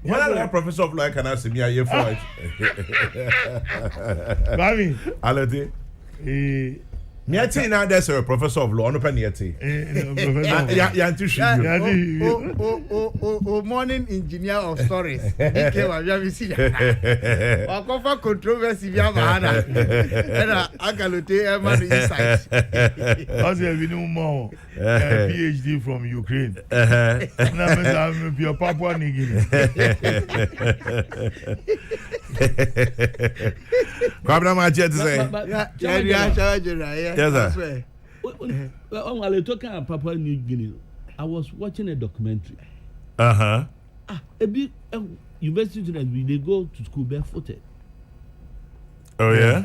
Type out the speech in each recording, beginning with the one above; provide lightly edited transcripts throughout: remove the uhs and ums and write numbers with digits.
When I am professor of law, can I see me a year for it? Already. Me ati na there's a professor of law no pe na ati. Ya ntu shi. Morning engineer of stories. Ike wa bia mi si. Wa kofa controversy bia ma na. Era agalote e man inside. As we know more PhD from Ukraine. Na me da me bi Papua New Guinea. Kwabna ma che say. Yes, sir. On I talking about Papua New Guinea, I was watching a documentary. A big university students they go to school barefooted. Oh yeah.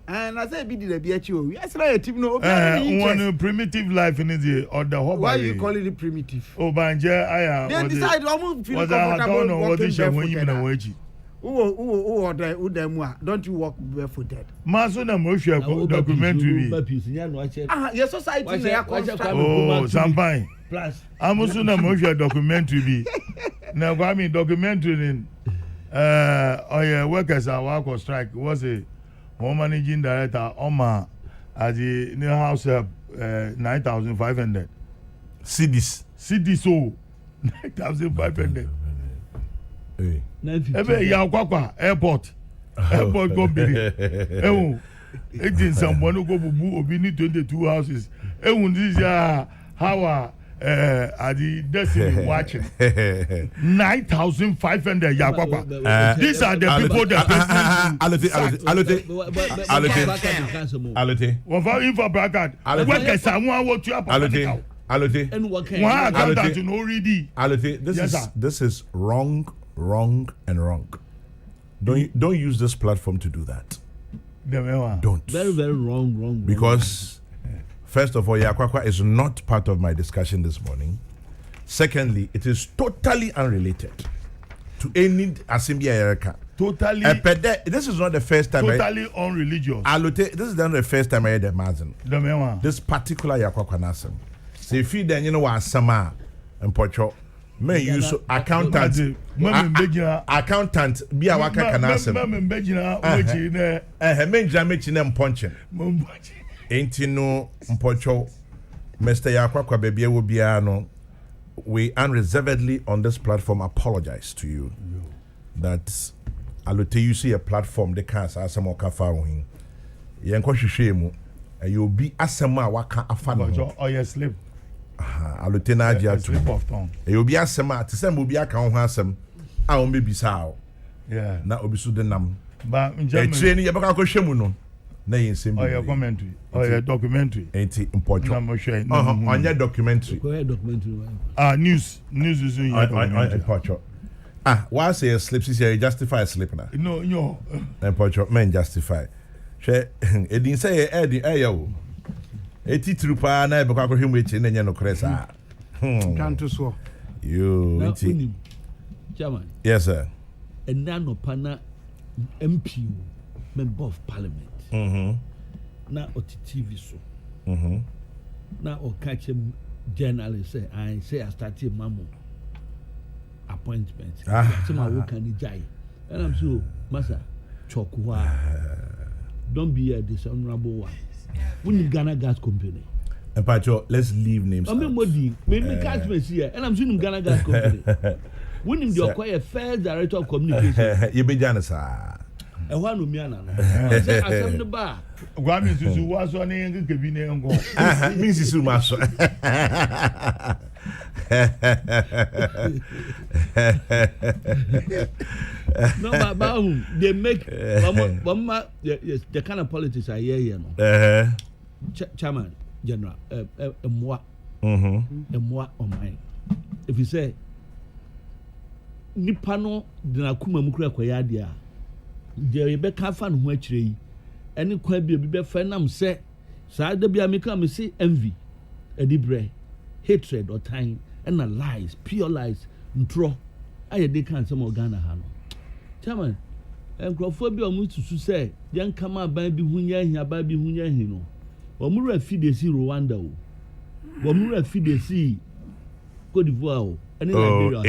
And I said, "Be the BHO." Yes, like team no. One primitive life in the or the hobby. Why you call it primitive? Oh, Banja, I they decide almost feel comfortable walking barefooted. Don't you walk barefooted? Maso na mo hwe documentary bi. Your society na oh, Champagne. Plus. Amuso na mo hwe documentary bi. Na kwa mi documentary ni workers are work or strike was a one managing director Oma at the new house 9,500 CDs so 9,500. Hey. Ebe ya kwakwa airport go biri ewu it in someone go bubu obi ni 22 houses ewu this how at the destiny watching 9,500 ya kwakwa. These are the people that allote for bracket workers are one what you allote this is wrong and wrong. Don't use this platform to do that. Don't. Very wrong. Because first of all, Yakwakwa is not part of my discussion this morning. Secondly, it is totally unrelated to any Assembly America. Totally. This is not the first time. Totally unreligious. This is not the first time I heard the Mazen. This particular Yakwakwa Nasem. So if you then you know what Sama and Pocho. Men use accountant be a waka kanasem men jamech na mponchen enti no mpocho Mr. Yakwakwa bebia wo bia no we unreservedly on this platform apologize to you that alote you see a platform they can asem o ka fa won yen ko hwehwe mu you be asem a waka afa no oh yes slip alutena adia to e obi asem a tesem obi aka ho asem a o mebisa yeah na obi so de nam ba e train ye baka ko hwemu no na yin sem oh yeah commentary oh yeah documentary enti importo na mo hwe on documentary news is in your documentary why say sleep say justify sleep na no importo men justify hwe edin say e o eti trupa na e be kwa hwemu echi na nya no kresa can't so you eti chairman yes sir and no pana MP member of parliament na oti TV so na o catch journalist say I started mamu appointment so my work can jai and I'm so massa chokwa don't be a dishonorable one. We need Ghana Gas Company. And Pacho, let's leave names. I mean, me catch me here, and I'm seeing Ghana Gas Company. We need to acquire first director of communication. You be Ghana, sir. And one of me, I said the bar. Gwami Susu was on the cabin and go. Mrs. Sumaso. No, but they make the kind of politics I hear here. Chairman, General, moi on mine. If you say Nipano, the Nakuma Mukra Koyadia, the Rebecca fan who actually any quabi be fenam say, Side the Biamica may see envy, a debre, hatred or time, and a lies, pure lies, and throw. I can't some of Ghana Hano. Chairman, and Crawford almost to say, young come up baby Hunya here, baby Hunya Hino. Or Mura feed the sea Rwanda. Or Mura feed the sea Cote d'Ivoire. any Liberia.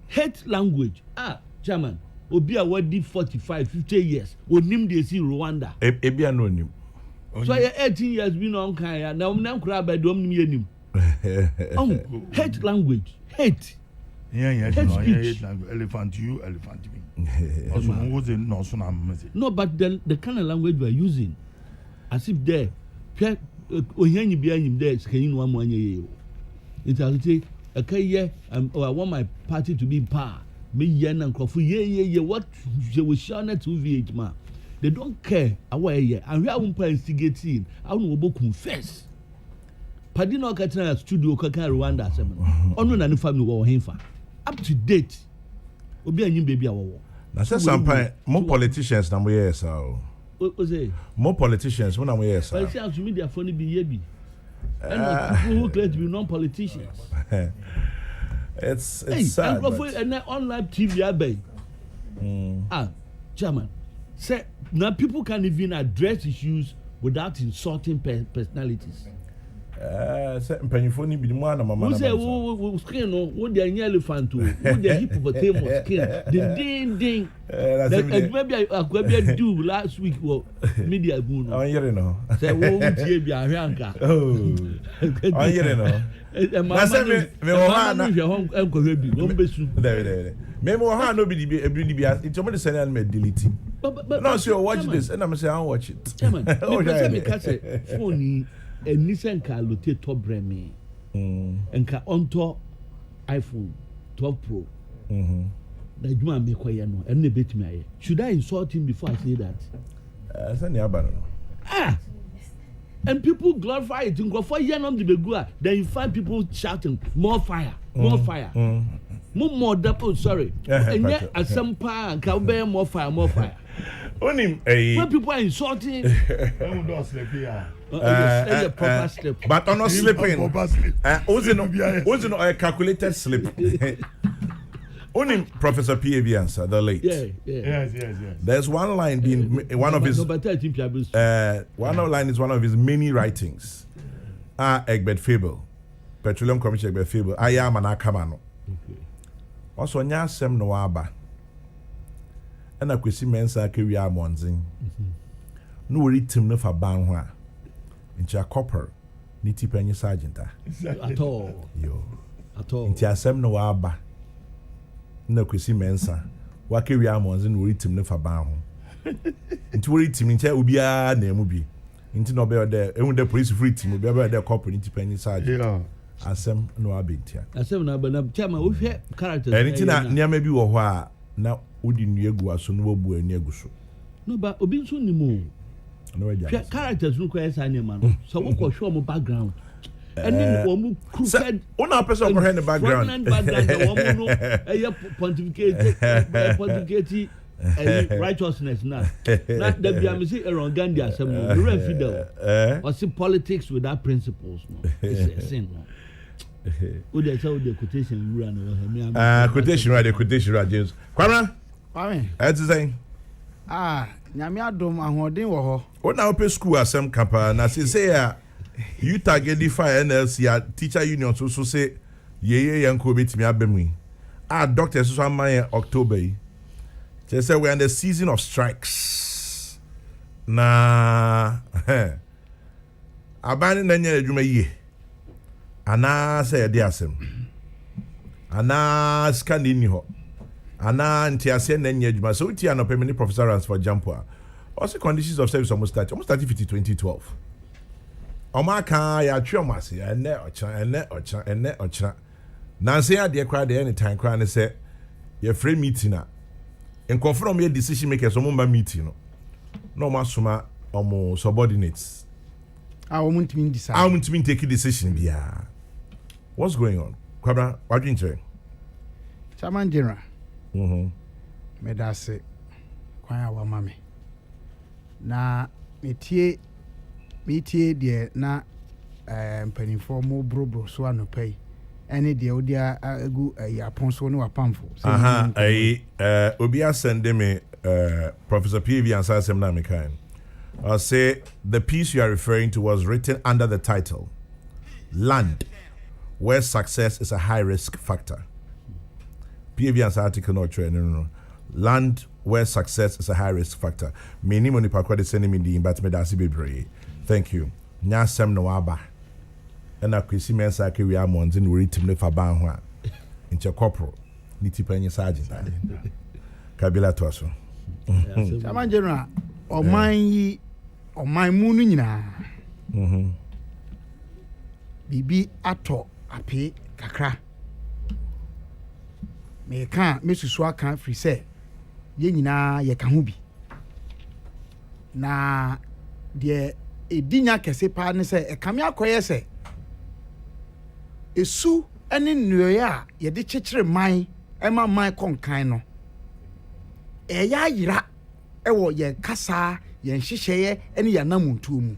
Hate language. Chairman. Obia what did 45, 50 years. Would name the see Rwanda. So 18 years been on Kaya. Now I'm crab by Dominion. Hate language. Hate. Hate language. Elephant you, elephant me. No, but the kind of language we're using, as if there, there, it's say, okay, I want my party to be in power. Me yen and coffee, what they will show net to VH man. They don't care away, and we are instigating. I will confess. Padino Katana studio Kaka Rwanda, Ono na family war himfa. Up to date. Obi anyim baby awo. Na say some more politicians na mo yes ah. O say more politicians when na mo yes ah. But say to me their phone be here be. And people who claim to be non-politicians. It's sad. And online TV abey. Chairman. Say now people can even address issues without insulting personalities. Say mpanyifo ni bi mu ana mama na. Who say we skin no, wo dey elephant o, wo dey hippopotamus skin. Ding. Maybe I do last week wo media bu no. On yere no. Say wo tie bi ahwe anka. On yere no. Na say me wo ha na enkohwe bi, wo mbesu. There. Me wo ha no bi di it's somebody say na me delete. No, so watch this and I'm say I watch it. Chairman, me say phone Nissan car lote top brand and ka onto iPhone 12 Pro. That you man make no and bit me. Should I insult him before I say that? And people glorify it. For then you find people shouting more fire. More sorry. And yet at some point can bear more fire. When people are insulting, proper slip. But I'm not slipping. Was a calculated slip. Only Professor P.A.V. answer the late. Yes. There's one line being one of his. One line is one of his many writings. Egbert Fable, Petroleum Commission Egbert Fable. I am an akamano. Also, nyasem no aba. And I could see mensa carry our monzing. No written no for banwa. Into a copper, nitty penny sergeant. At all. Into a sem no aba. No could see mensa. What carry our monzing no written no for banwa. Into written in chair ubia name will be. Into no bear there, and the police free team will be about their copper nitty penny sergeant. Asem no abit. Asem no but chairman we hear characters. Anything near maybe or now. Udi nuegu aso no bu aniagu so no ba obi nso ni mo no we ja characters no kwese anema no so we ko show mo background and then wo mu crooked una person ko hear the background wo mu no pontificate righteousness na that be am say around Gandhi asem no we Fidel or see politics without principles no it's a sin no. Ode say the quotation you run quotation right James Kwame it's saying nyame adom ahoden wo ho what now pay school asem kapa na say you target the fire NLC teacher union so say ye yanko betimi abemu doctors so am October they say we are in the season of strikes na abani na nya adwuma yie ana say de asem ana scan ni ho ana ntiase na nya adwuma so uti anopɛ mini professor Rans for Jampo also conditions of service almost start 2012 omaka ya twemase ene ocha na say ade kra de anytime kra ne say ye free meeting a confirm your decision makers omo ma meeting no ma soma omo subordinates ntimi decide take decision bia. What's going on? Kwabra, what you saying? Chairman General. Me da se kwan awa mame. Na metie de na mpanimfo mo brobro so anopai. Ene de odia agu aponso ne wapamfo. Obia send me Professor PV answer sem na me kan. I'll say the piece you are referring to was written under the title Land, where success is a high risk factor. PAV article not true. No. Land where success is a high risk factor. Meaning when you park the sending me the but me that's be. Thank you. Nya sem no aba. And I could see men say we are months in we team for ban in your corporal. Niti penny sergeant. Kabila to us. Chairman General, or my moon nyina. Bibi ato ape kakra. Me kan me susua kan free say ye nyina ye ka ho bi. Na de edinya kese pa ne say e kame akoye say esu ene nnuoye a ye de kyekere man ema man konkan no. Eya yira ewo ye kasa ye nhyehyeye ene ya namuntu mu.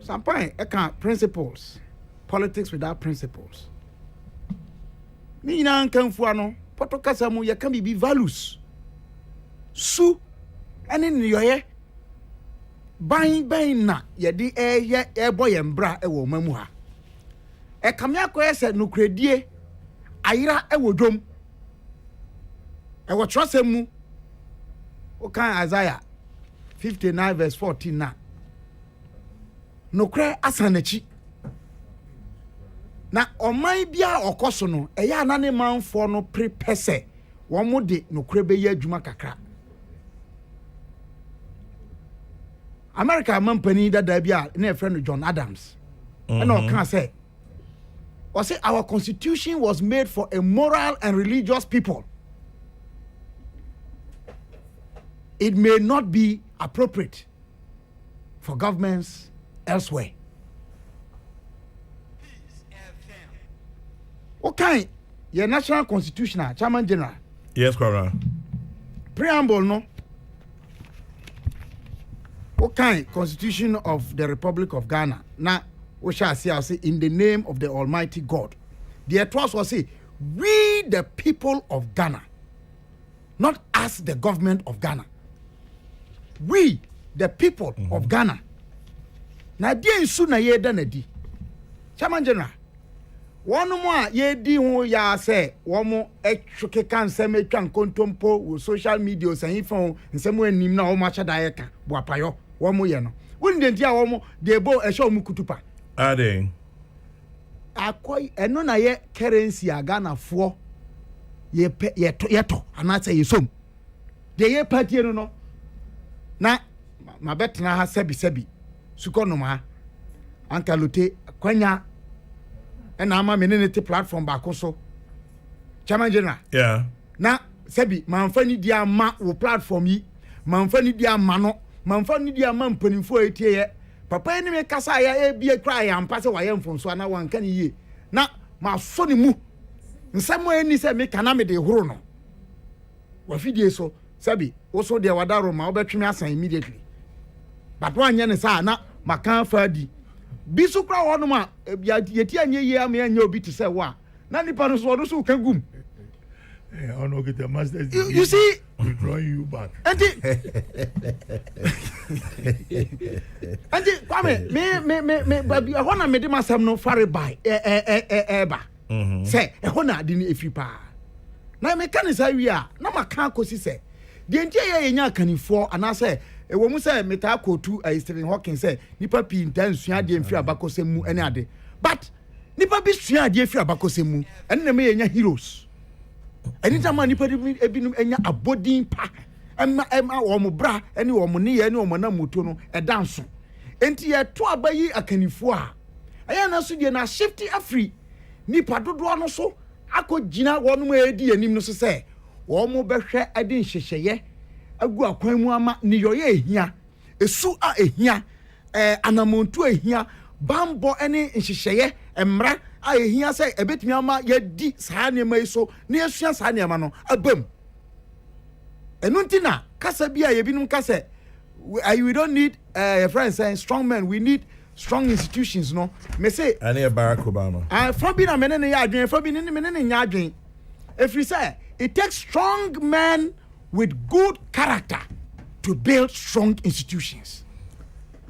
Sometimes I can't principles. Politics without principles. Ni na nkanfu ano, poto kasa mu ye kan bi values. Su ene niyoye ban na ye di ye boy embra e wo mamu ha. E kam yakoye se nukredie ayira e wo dwom. E wo trosem mu. O kan Isaiah 59 verse 14 na. No kre asanachi na oman bia okoso no eya anane manfo no prepese wo mo de no kre be ya adwuma kakra America mampani dada bia na friend John Adams and o kan say or say our constitution was made for a moral and religious people. It may not be appropriate for governments elsewhere. Okay, your national constitution, Chairman General. Yes, Cora. Preamble, no. Okay, Constitution of the Republic of Ghana. Now, we shall say, I'll say, in the name of the Almighty God. The trust will say, we the people of Ghana, not us the government of Ghana. We the people of Ghana. Na die nsu na ye da na di. Chairman General. One more ye di ho ya say wo mo etweke kan nsem etwa nkontompo wo social media so hin fon nsem anim na wo ma cha da ye ka bo apayo wo mo ye no. Won de ntia wo mo de bo e sha wo kutupa. Ade. Akoy eno na ye currency a Ghana fo ye to ana say ye som. De ye party no na ma betena ha sebi sukonoma anka lote kwanya na ama menene platform ba ko Chairman General. Yeah. Na sebi manfa ni dia ma wo platform yi manfa ni dia ma no manfa ni dia ma mpanimfo etie ye papa ni me kasa ya e bie kra ya ampa se wa ye mfonso na wanka ni ye na ma so ni mu nsamo eni se me kana me de horo no wa fidie so sebi wo so de wadaro ma obetweme asan immediately but one yen sa na makan fadi bisu kra wono ma yeti anye ye am anye obi to say wa na nipa no so do so ka gum ono get the master you see drawing you back and kwame me baby hona me de masam no fare by ba say hona de ni efi pa na me kan say wi a na makan kosi say de ntia ye nya kanifo ana say ewo mu say meta kotu Stephen Hawking say nipa pi ntan sua de mfi abakosem mu ene ade but nipa bi sua de mfi abakosem mu ene na me ye nya heroes anytime nipa ebinum enya abodin pa ema wo mo bra ene wo mo ne ye ene wo mo na moto no edanso enti ye to abayi akanifo a aya na so de na shifty afri nipa dodo no so akogina wonu mo edi anim no so say wo mo behwe ade nhyehyeye agu akwan mu ama ni yoye ehia esu a ehia anamontu ehia bambo ene nhyehyeye emra a ehia say ebetimi ama yedi saa ne mai so ne asua saa ne ma no abam enuntina kasa bia ye binum kasa we don't need a friend saying strong men, we need strong institutions, no. Me say I need Barack Obama. From being a man in the yard, from being in the man in the yard. If we say it takes strong men with good character to build strong institutions.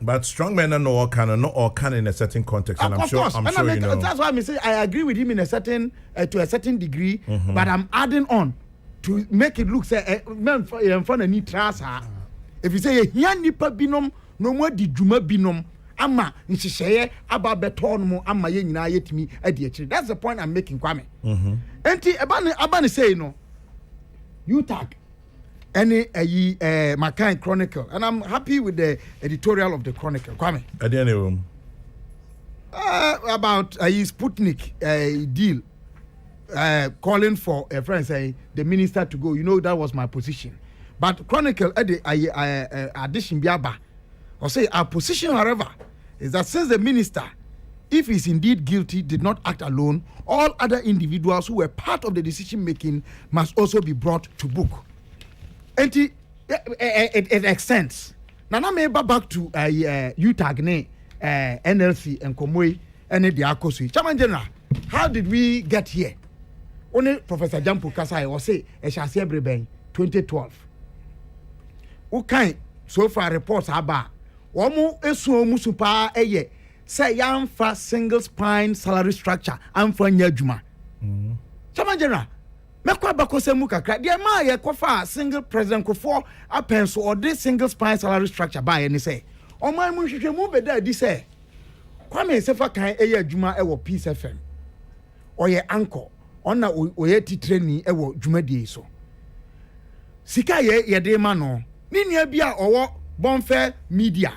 But strong men are not all can in a certain context, and I'm sure you know. That's why I say I agree with him in a certain to a certain degree, but I'm adding on to make it look say men in front of any trasa. If you say here nipa binom no more di juma binom ama nhihye aba beton mo ama ye nyina yetimi adi akiri. That's the point I'm making, Kwame. Enti abane say no you tag any Macan Chronicle, and I'm happy with the editorial of the Chronicle. Kwame. About Sputnik deal, calling for a friend say the minister to go. You know that was my position, but Chronicle addition biaba or say our position, however, is that since the minister, if he's indeed guilty, did not act alone, all other individuals who were part of the decision making must also be brought to book. And it extends. Now, I may back to UTAG, NLC, and Komwe, and the Akosi. Chairman General, how did we get here? Only Professor Jampu Kasai was say, Eshasi Ebreben, 2012. Okay, so far reports about Omo Esu Musupa Eye, say yam for single spine salary structure, and for Nyajuma. Chairman General. Mekwa bakose mu kakra de ma ye kofa single president kofo apenso or this single spine salary structure by any say oman mu hwehwe mu beda di say Kwame Sefa kan eye adwuma e wo Peace FM oye anchor ona oye titreni e wo dwumadie so sika ye de ma no ni nua bia owo bonfe media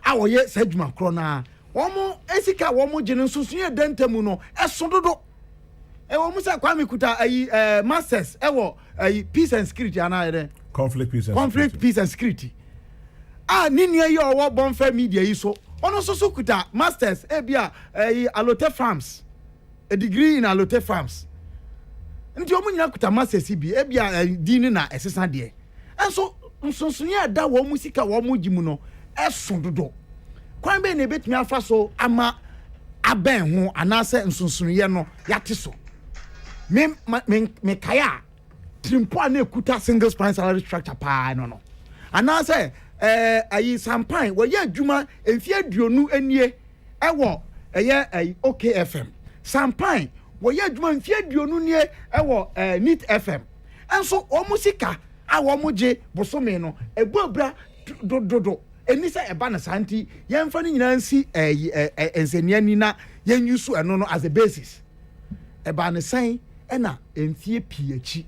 a oye sadwuma kro na omo esika wo mo gene nsusu ye dentemu no esododo ewo musa Kwame kuta masters ewo peace and security ana conflict peace and security nini ye owo bonfa media yi so ono so kuta masters bia Alote Farms, a degree in Alote Farms nti omu nyina kuta masters bi bia dini na esesa de enso nsonsonia da wo musika wo mu gimu no esododo kwan be na betumi afa so ama aben ho anase nsonsonie no yate so me kaya trimpo na ekuta single spine salary structure pa no and now say ayi sampan wo ye adwuma enfie aduonu anie ewo OKFM sampan wo ye adwuma enfie aduonu nie ewo NIT FM enso o musika a wo moje bosome no ebuabra dododo eni say eba na santi yemfa ni nyina nsi ensenia ni na yenyusu eno no as a basis eba ne san ena enfie piechi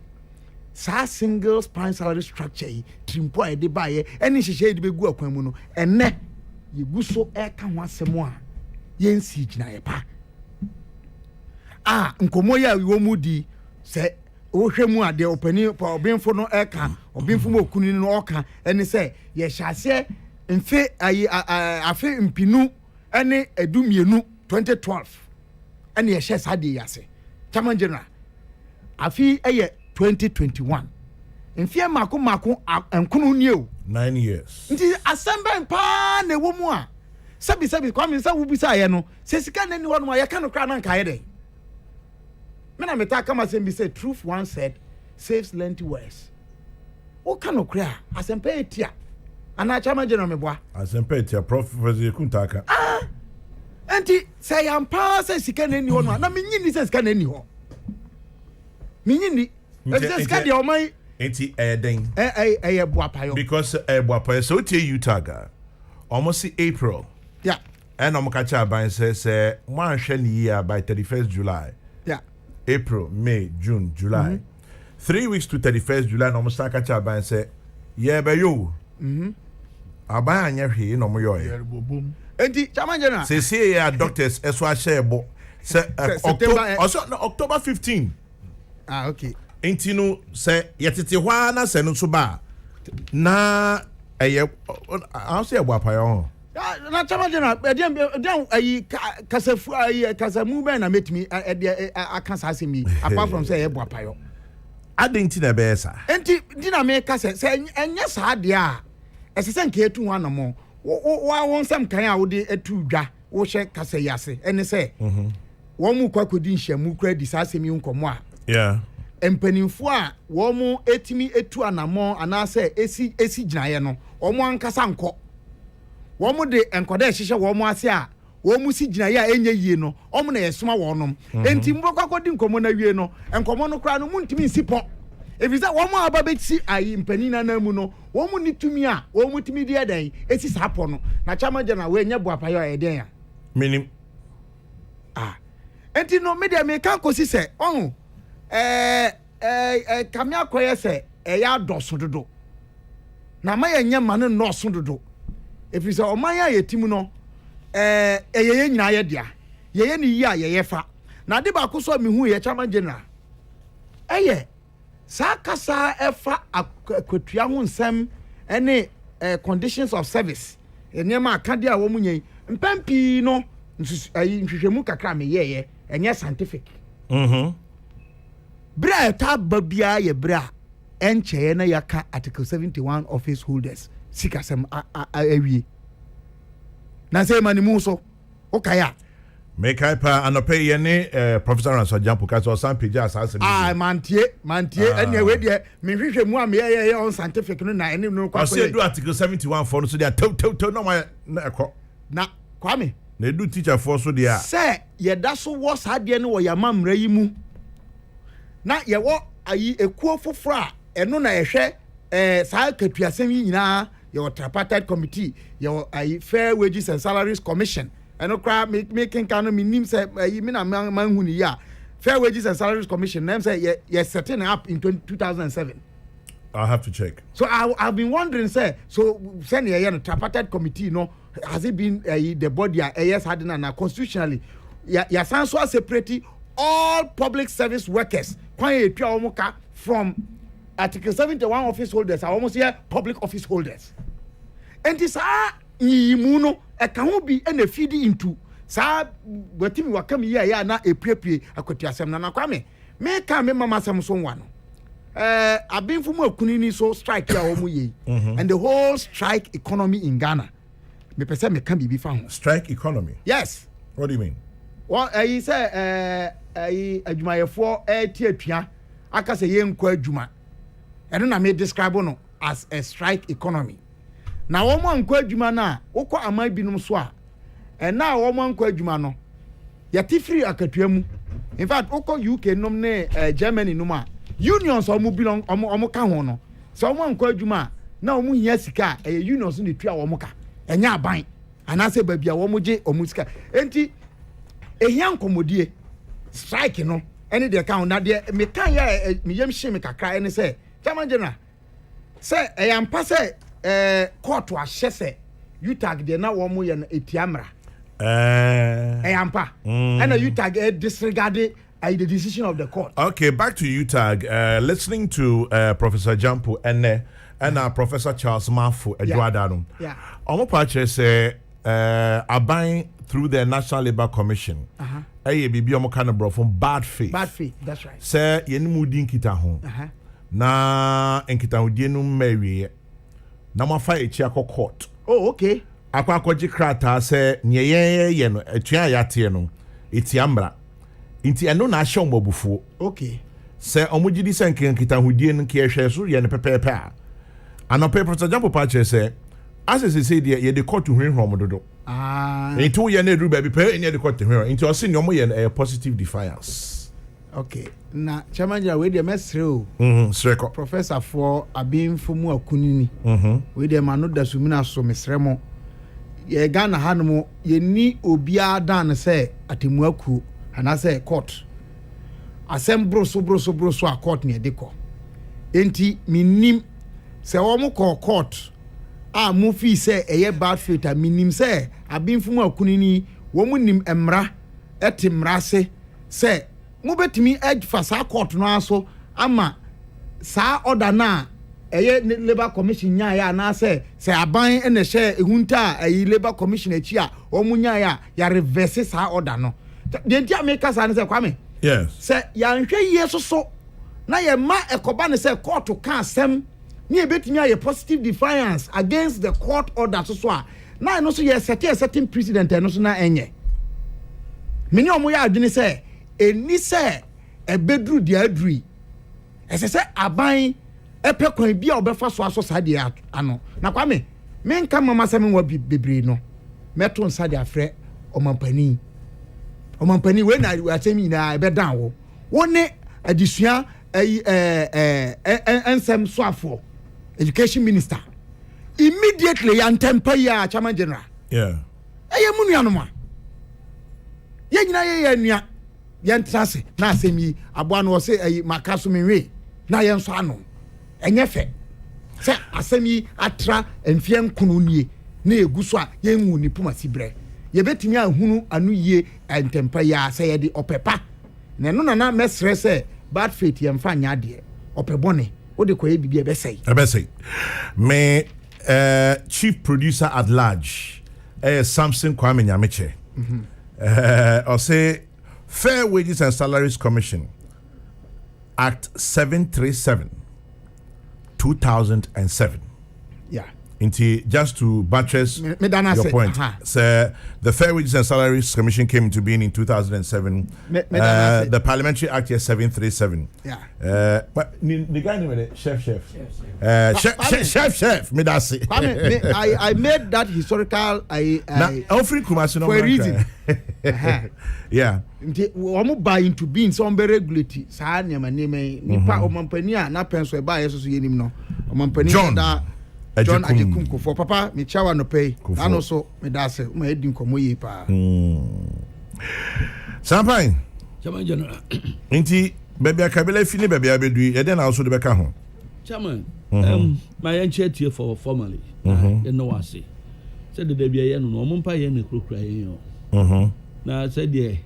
sa single spine salary structure yi trimpo a de baye eni hihye de begu akwan mu no enne yeguso eka ho asemo a yensi gina ye pa nkomo ya wo mu di se o hwemu ade opani obinfo no eka obinfo mo okuni no oka eni se ye hyase mfe afi mpinu ene edumienu 2012 ene ye hye sade yase Chairman General afi 2021 mfie mako enkunu nie o 9 years nti assemble pa na wo mu a sabi Kwame nsa wo bisa ye no se sika na ni ho no ya ka no kra na nka ye den me na meta kama se bi say truth once said saves plenty words o ka no kra assemble etia ana Chairman General meboa assemble etia Professor Kuntaka enti say am pa se sika na ni ho no na menyi ni se sika na ni ho menyi ni se sika de o man enti den boapayo because boapayo so tie you tag almost April yeah and I'm catch ban say one hwe ni year by 31st July yeah April May June July 3 weeks to 31st July no almost catch ban say yeah be yo aban anya hwe no mo yo enti Chairman General say ya doctors eso a share bo say October 15 okay enti no say yetete hwa na se no so ba na eye how say boapayo na Chairman General dem ayi kasafu ayi kasamu be na metimi akasa asemi apart from say boapayo adenti na be sa enti di na me kasa say enye sa de a esese nke etu ho anamo wa won sam kan a wo de etu dwa wo hye kasa yase ene say wo mu kwakodi nhyamu kura di sa asemi nkomo a yeah empanimfo a wo mu etimi etu anamo anase esi ginaye no wo mu ankasa nko wɔn de nkɔda ɛhyehyɛ wɔn ase a wɔn si gyina yɛ a ɛnyɛ yie no wɔn na yɛsoma wɔn enti mbɔ kɔkɔ di nkɔmɔ na wie no nkɔmɔ no koraa no mu ntumi nsi pɔ efisɛ wɔn a aba bɛsi ayi mpanyin nana mu no wɔn ni tumi a wɔn tumi di ɛdan esi saa pɔ no na chairman general wɔnyɛ buapayɔ a ɛdɛn a. Minim. Enti no me de me kan kosi sɛ ɔho kame akɔyɛ sɛ ɛyɛ adɔso dodo na ma yɛnyɛ ma no nɔɔso dodo ɛfiri sɛ ɔman a yɛtim no ɛyɛyɛ nyinaa yɛ dea yɛyɛ ne yi a yɛyɛ fa na ade baako so a mehu yɛ chairman general ɛyɛ saa kasa ɛfa akwatua ho nsɛm ɛne conditions of service nneɛma akade a wɔn nyɛ mpɛn pii no nhwehwɛmu kakra meyɛyɛ ɛnyɛ scientific bere a ɛta ba biara yɛ bere a ɛnkyɛeɛ na yɛaka article 71 office holders sikasɛm awie na sɛ ma ne mu so wokae a mekai pa anɔpɛ yɛ ne professor Ranso Jampo ka sɛ ɔsan pagya asase mantie ɛne ɛwei deɛ menhwehwɛ mu a meyɛyɛ on scientific no na ɛne no ɔsɛ du article 71 fɔ no so deɛ tɛw na ma na ɛkɔ na kwame na edu teacher for so dia sɛ yɛda so wɔ saa deɛ no wɔ yɛma mmara yi mu na yɛwɔ ayi ekuo foforɔ a ɛno na yɛhwɛ saa katuasɛm yi nyinaa yɛwɔ tripartite committee yɛwɔ ayi fair wages and salaries commission ɛno koraa mekenka no menim sɛ ayi me na manhu ne yi a fair wages and salaries commission nam sɛ yɛ setting up in 2007. I'll have to check. So I've been wondering, say, so send a tripartite committee, no, has it been the body yes had na constitutionally? Ya so separate all public service workers from Article 71 office holders. I almost hear public office holders. And this yimuno a can be and feed into sa wetimi wakam ya na a pre akotiasem na kwame me kan me mama sam so one. I've been from Kunini so strike here and the whole strike economy in Ghana. Me person me can be found. Strike economy? Yes. What do you mean? Well, I say adwuma for tietua aka say yen kwa adwuma. And then I may describe no as a strike economy. Now one man kwa adwuma na wokɔ amai binom so a and now one man kwa adwuma no yati free akatua mu. In fact, wokɔ UK nom ne Germany nom a unions omo belong omo ka ho no so omo anko adwuma na omo hia sika unions ne tua omo ka enya aban anase ba bia omo je omo sika enti ehia nkomodie strike no ene de ka ho na de me kan ya me yam hye me kakra ene se chairman general se eyampa se court wa hye se utag de na omo ye no etiamra eyampa ena utag disregard the decision of the court. Okay, back to UTAG. Listening to Professor Jampo and Professor Charles Mafu Edwadano. Yeah. Omo pache say abang through the National Labour Commission. Bibi omo kind of brought from bad faith. Bad faith, that's right. Say yeni mudi nkita ho. Na nkita ho die no mewie. Na mafa echi akọ court. Oh, okay. Akwa akọji krata say nyeye no etua yate no etiambra. Inti eno na ahye omobufuo. Okay. Se omugidi se nkita hudie no ke ehwe so ye ne pepepe a. Anope Professor Jampo Pache se asese se de ye de court hwenhwom dodo. Inti wo ye na edu ba bi pe ene de court hwenhwom. Inti o se ne omo ye a positive defiance. Okay. Na chairman ja we de mesre o. Sreko. Professor for abinfo mu akunini. We de ma no da sumina so mesre mo. Ye Ghana hanom ye ni obia dan se atemu aku. And I say court. Asem broso a court near deco. Enti minim se omo call court. Mufi say a bad faith a minim say I been from a kunini woman nim emra etimra say mubetimi edge for sa court no so ama sa order na Labour Commission ya na say aban ene share ehunta Labour Commission echi a omunya ya reverse sa order no. The entire makers and say Kwame. Yes. Say yanhwe yeso so na ye ma ekoba ne say court to can sem ne betimi a positive defiance against the court order so a na no so ye certain precedent no so na enye meni omo ya adwene say eni say ebedru dia aduri ese say aban epekwan bia obefa so aso sa dia ano na Kwame men ka mama sɛ me wa bebre no meto nsa de afrɛ omampani we na asɛm nyinaa ɛbɛdan wo wone adisua ensem soafo education minister immediately yantempa ya chairman general yeah mu nuanoma ye nyina ye nua ye ntrase na asɛm yi aboa no wo se maka so menwe na ye nso ano enye fe sɛ asɛm yi atra mfie nkono nie na egu so a ye nwu ni puma sibre ye betimi ahunu anu yie ntempa ya sɛ ye de opepa na no na mesrɛ sɛ bad faith ye mfa nya de opebone wo de koye bibia ebesei me chief producer at large Samson Kwame Nyameche or say Fair Wages and Salaries Commission Act 737 2007 yeah just to buttress your point, the Fair Wages and Salaries Commission came into being in 2007. The Parliamentary Act here 737. Yeah. But the guy named Chef. Me that's it. I made that historical. For a reason. Yeah. We buy into being some regulatory. Sa name. Nipa omampani na penso eba yeso so yenim no. Omampani John Ajikunko for papa me chawa no pay and also me da say my head nkomo yi pa Champagne chairman general inti baby akabela fini baby abedu e den also de beka ho chairman my enchant here for formally you know what say said the baby ya no mo mpa ye na krokra ye yo na said de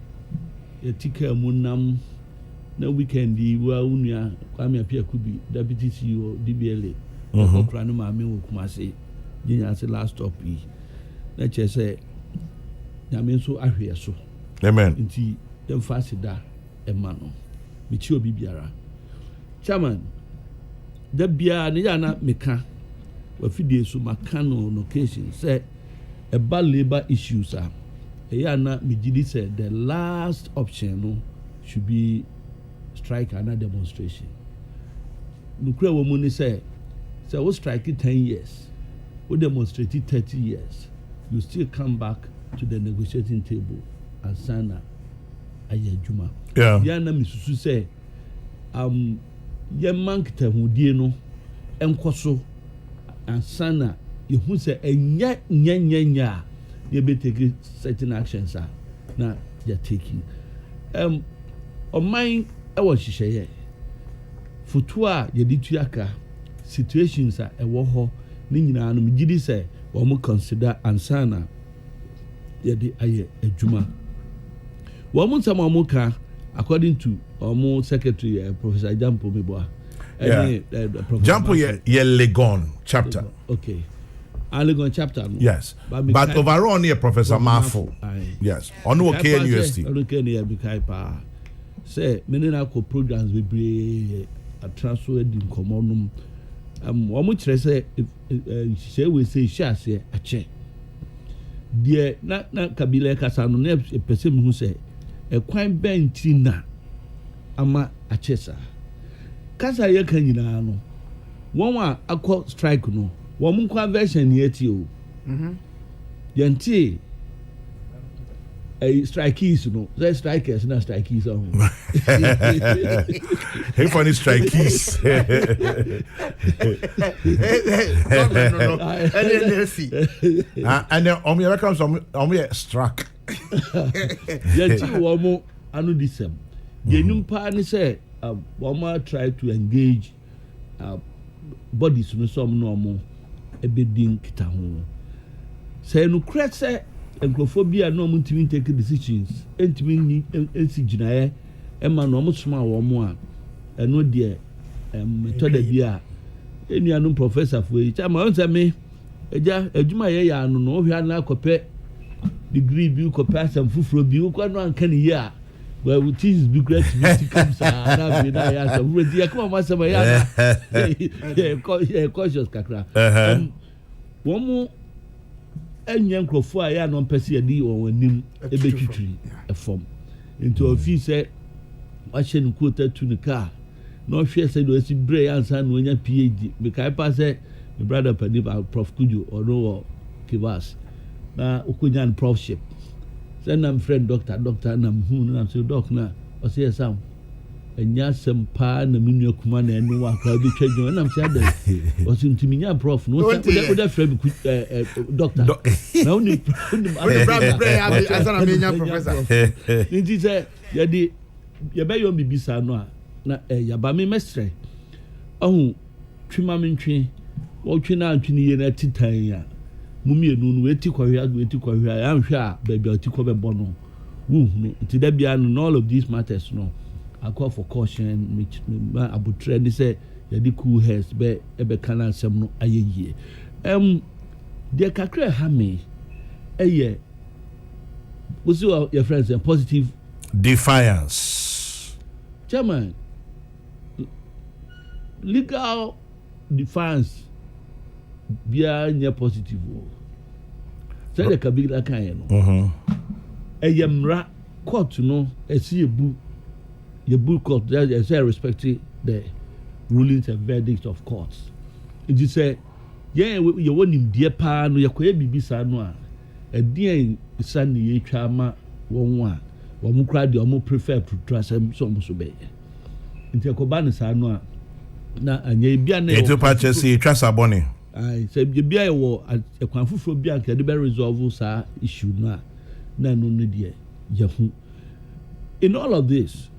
ye tika munam na weekend yi wa unua kwame apia kubi deputy CEO DBLA Kokrokoo no ma me wo kuma se ginya se last stop yi na che se na me so ahwe so amen nti dem fasida e ma no me chi obi biara chairman da bia ne ya na meka wa fidie so maka no location say e ba labor issues e ya na me gidi say the last option no should be strike and a demonstration nukura wo mu ni say so we strike 10 years, we demonstrate 30 years, you still come back to the negotiating table and sign a juma. Yeah. Yana misusu say, ye mankta hudie no, enkoso, and sana, you who say, nya, you be taking certain actions, now you're taking. On mine, I was she Futua, ye did yaka. Situations are a war ni nyina no migidi say wo mo consider ansana ye de aye adwuma wo mo nsama mo ka according to mo secretary Professor Jampo Meboa Jampo ye Legon chapter okay Legon chapter no? Yes but overall near Professor Mafo yes on okay university okay near bikai pa say menina ko programs we bre a transfer di nkomonum wo kire say she we say she ase ache die na kabila kasa no na pese mu say e kwan benti na ama ache sa kasa ye kan nyina no won a akọ strike no wo mu conversion ye ti o yanti strikees no say strikers na strikees on hey funny strikees and then here comes here struck yanti wo mu anu disem ye numpa ni say wo ma try to engage bodies no some no mo ebedin kita ho say no kra say entrophobia no mo ntimi take decisions entimi ni ensi ginaye ema no mo soma wo mo a eno de metoda bia enuanu professor fo yi chama on say me eja adwuma ye ya no no hwa na akopɛ degree bi ko person fufuro bi ko no anka ni ya well with this big great comes na bi na ya so we dey come ma say ya na cautious kakra wo mo enye nkrofo a ya no mpese ya di won anim ebetwitwiri efom into ofi say wa hye nkuota tu ne car no hwe say do asi bre ansa no nya PhD be kai pa say my brother Padiba, Prof Kuju, or no Kivas. Now, Ukujan profship. Then I'm friend doctor, and I'm who, I'm so doc now, or say some. And yes, some pa and the minion command and no one can be changed. And I'm saying, was in Timinia Prof, no, with that friend, doctor. No, only as an Armenian professor. It is a Yadi Yabayo Bibisa no, Yabami Mestre. Oh, Trimamin watching out to the United Tanya. Mummy and waiting for her, I'm sure, baby, I'll take over Bono. Woo, to there be all of these matters, no. I call for caution, which I would try to say, Yadi cool hairs, be ebe canal some no a year. Dear Kakre Hammy, a year. Was your friends a positive defiance? Chairman, legal defiance beyond your positive. Say the Kabila Kayan. A yamra court, no, a see a book. Your book court, as I respect the rulings and verdicts of courts. It is say, yeah, you want him dear pa, no, you could be sanwa. A dear son, ye chama, one, one cried, you more prefer to trust him so much obey. Into Kobana sanwa. Now, and ye be an to purchase a trust a bonnie. I said, you be a war at a quanfu bianca, the very resolve, sir, issue na, no, dear, Yahoo. In all of this,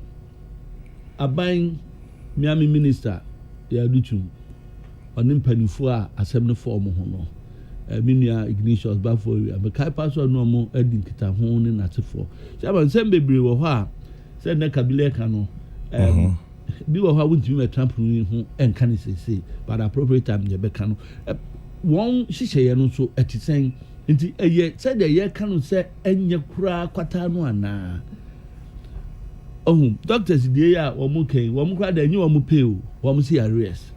Abang Miami Minister, Yaduchum, on Impanifua, assembly form hono. Minia Ignatius Bafo, a Kai Passo normal Edin Kitahon in Natifo. Shaban Sembe or ha, said Nakabile Cano. Be or how would you a trampoline and can say, but appropriate time, Yabecano. One she and also at the saying, into a year said the year cannot say, and your cra quatano. Oh, doctors, dear, or Muke, one cried a new one pay, one see arrears.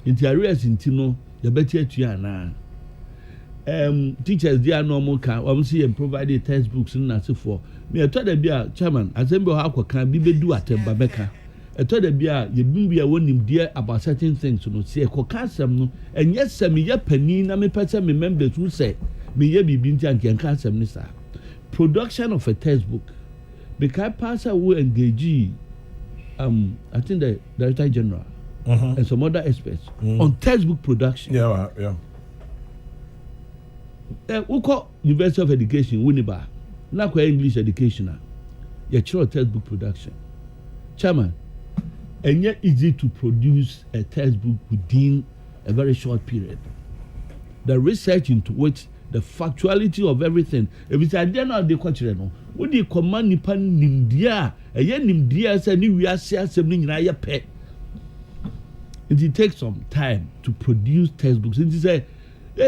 Into arrears in Tino, the better to yana. Teachers, dear normal can, one see and provide textbooks and that's for. Me, I told the beer, chairman, assemble how can be do at Babeka. I told the beer, you be a one dear about certain things to not see a cocasam, and yes, some ye penny, na me person members who say, me ye be binti and can cast some nissa. Production of a textbook. Because pastor will engage, I think the Director General and some other experts on textbook production. Yeah. We call University of Education, Winneba, not English education. Your child textbook production, Chairman, and yet easy to produce a textbook within a very short period. The research into which the factuality of everything. If it's a dinner, they question no. What do you command Nipan Nimdia? A yen Nimdia said, we are something in a pet. It takes some time to produce textbooks. It is a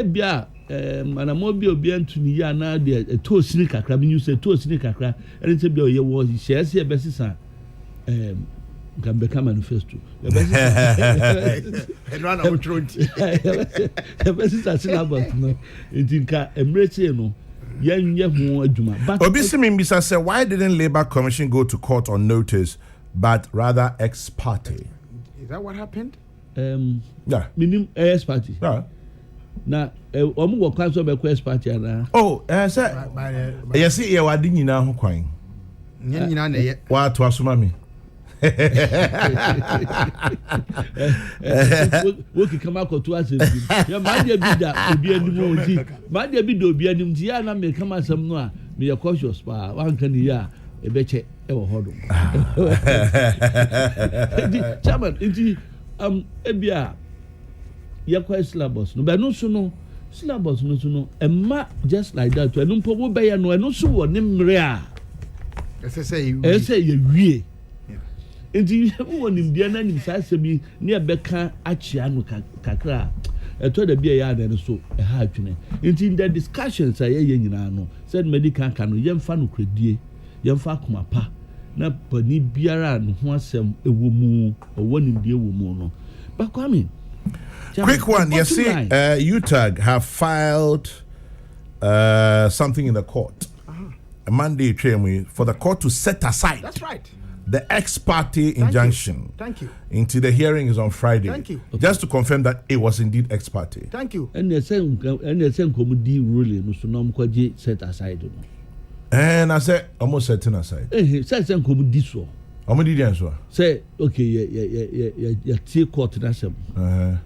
bia, and a mobile being to Niana, a toe sneaker crab, you say toe sneaker crab, and it's a bill your was, he shares here, best son. Can become manifesto. And run out road. The best is a syllabus. No, it in car embrace no. Young more Juma. But Obisimin Bisa said, why didn't Labour Commission go to court on notice, but rather ex parte? Is that what happened? Yeah. Minimum ex party. Yeah. Now, omu wo council be ex party na. Oh, sir. Yes, you are doing now who crying. Nyina na ye. Wa to asoma me. Woki kama ko to asem. Ya ma dia bi da obi anim onti. Ma dia bi da obi anim ti ya na me kama asem no a me ya cautious pa. Wan kan ya e be che e wo hodo. Chairman, inti ebia ya kwa syllabus no. But no so no syllabus no so no. E ma just like that. E no mpo wo be ya no e no so wo ne mre a. Say you wie. Inti won nim dia na nim sa sebi ne beka achia no kakra eto da bia ya na so e ha atwene inti in the discussions aye nyina no said medical kan no yemfa no kredie yemfa komapa na pani biara no ho asem ewo mu owo nim dia ewo mu no but Kwame, quick one, you see UTAG have filed something in the court a Monday for the court to set aside. That's right. the ex-party injunction. Thank you. Into the hearing is on Friday. Thank you. Just to confirm that it was indeed ex-party. Thank you. And the same comedy ruling, no so no mkwaje set aside. And I said, almost setting aside. Say some comedy so. Omedi di answer. Say okay, yeah, take court na sem.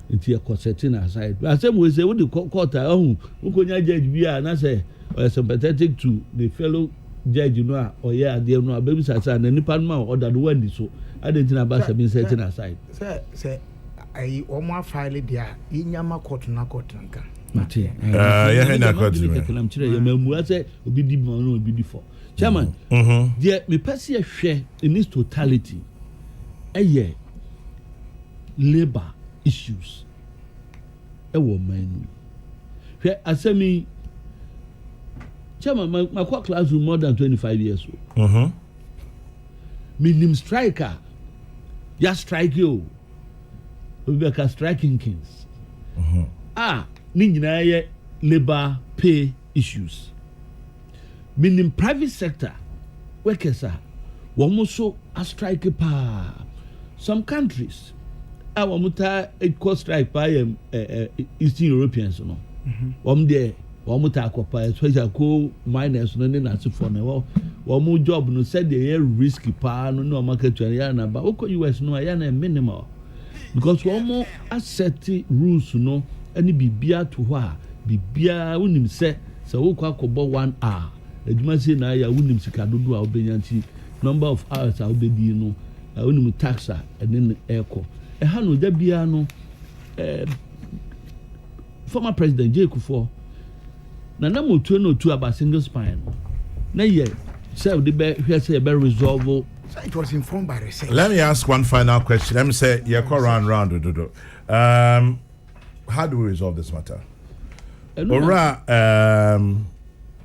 Into your court setting aside. I say we say what the court who konya judge bi na say sympathetic to the fellow judge or yeah there no baby sasa na nipa no order the one so I didn't know about some setting aside. Say I omo file dia inyama court na nka. Mate. Yeah, na court. I'm sure you me say obi di mo no obi di for. Chairman, there me pass here share in its totality. Labor issues. Woman. I say me, Chairman, my core classroom more than 25 years old. Me name striker. Ya strike you. We be striking kings. Ninja labor pay issues. Meaning private sector workers are so a strike pa. Some countries wamuta it cause strike by Eastern Europeans no. There wamuta akopa especially coal miners no na for no wamu job no said they risky pa no market area na ba oko US no ya na minimal because wamu asset rules no any bibia to hwa bibia unim say wo kwa kobo 1 hour ejuma say na ya wunim sika dodo a obenyanti number of hours a obedi no wunim taxa and eko ha no da bia no former president J Kufuor na motu no tu about single spine na ye say the be here say be resolve. It was informed by research. Let me ask one final question. Let me say round how do we resolve this matter?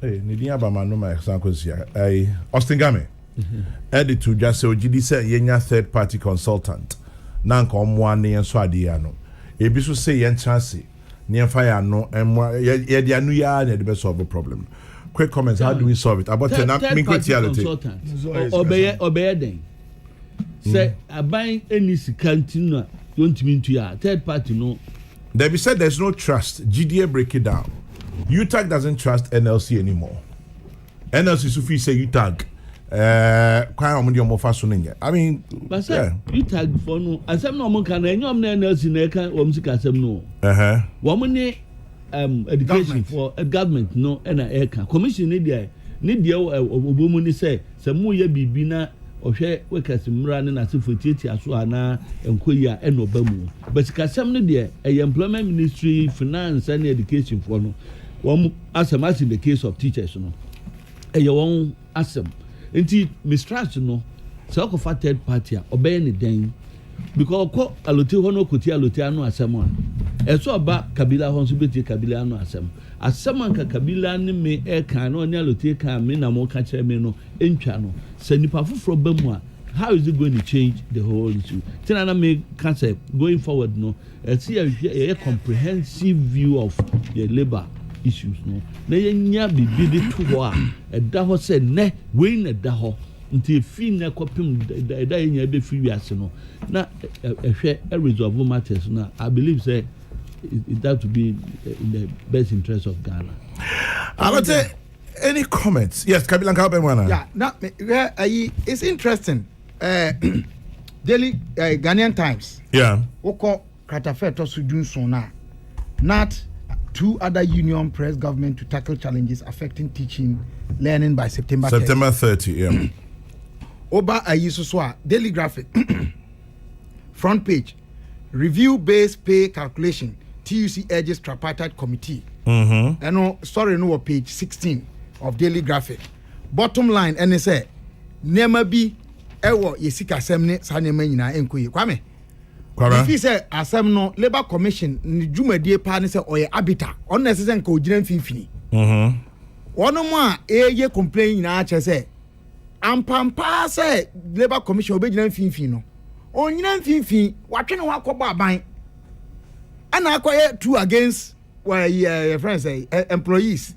Nidia Bama no my example here. Austin Game. Editor just say OGD say yenya third party consultant. Na nka omwa ne enso ade ya no. Ebi so say yen chance ne fire no emwa ye dia anu ya na the solve the problem. Quick comments, how do we solve it? About the consultant. Obey den. Say aban any sikanti you want me to ya third party no. They be said there's no trust. GDA break it down. UTAG doesn't trust NLC anymore. NLC Sufi say UTAG. I mean, but sir, UTAG for no. Asem no mo kan enyom na NLC na kan wo msika asem no. Woman ne education for government no na eka. Commission ne dia obomu ni say se mu ye bibi na ohwe workers mra ne na sefo tieti aso ana enkoyi a eno ba mu. But kasem ne dia employment ministry, finance and education for no. One asem as in the case of teachers no one asem enti mistrust no so ko fa third party obey ni den because ko alote ho no koti alote anu asem a so ba kabila ho so beti kabila anu asem anka kabila ni me e kan no ni alote kan me na mo ka kire me no entwa no se nipa foforo ba mu a how is it going to change the whole issue? Tinana make concept going forward no see a comprehensive view of the labor issues no na yenya bibi de to ho a da ho se ne we na da ho nti fi na kopim da yenya be fi wiase no na ehwe resolve matters na I believe say it that to be in the best interest of Ghana. I would say any comments? Yes, Kabila Kabemwana. Yeah, now it's interesting. Daily Ghanaian Times. Yeah. Oko Kratafe to Sudun Sona. Not two other union press government to tackle challenges affecting teaching learning by September 30. Yeah. Oba Ayisuswa Daily Graphic. Front page. Review based pay calculation. TUC urges tripartite committee. And sorry, no page 16 of Daily Graphic. Bottom line, NSA. Nema bi ewo yesika semne sa nema nyina enkoye. Kwame. If he say asem no Labor Commission ni dwumadie pa ne say oye abita. On na sese nka ogina mfimfini. Wono mo a eye complain nyina che say ampampa say Labor Commission obegina mfimfini no. Onyina mfimfini watwe ne wakobo aban. Ana akoye two against your friends say employees.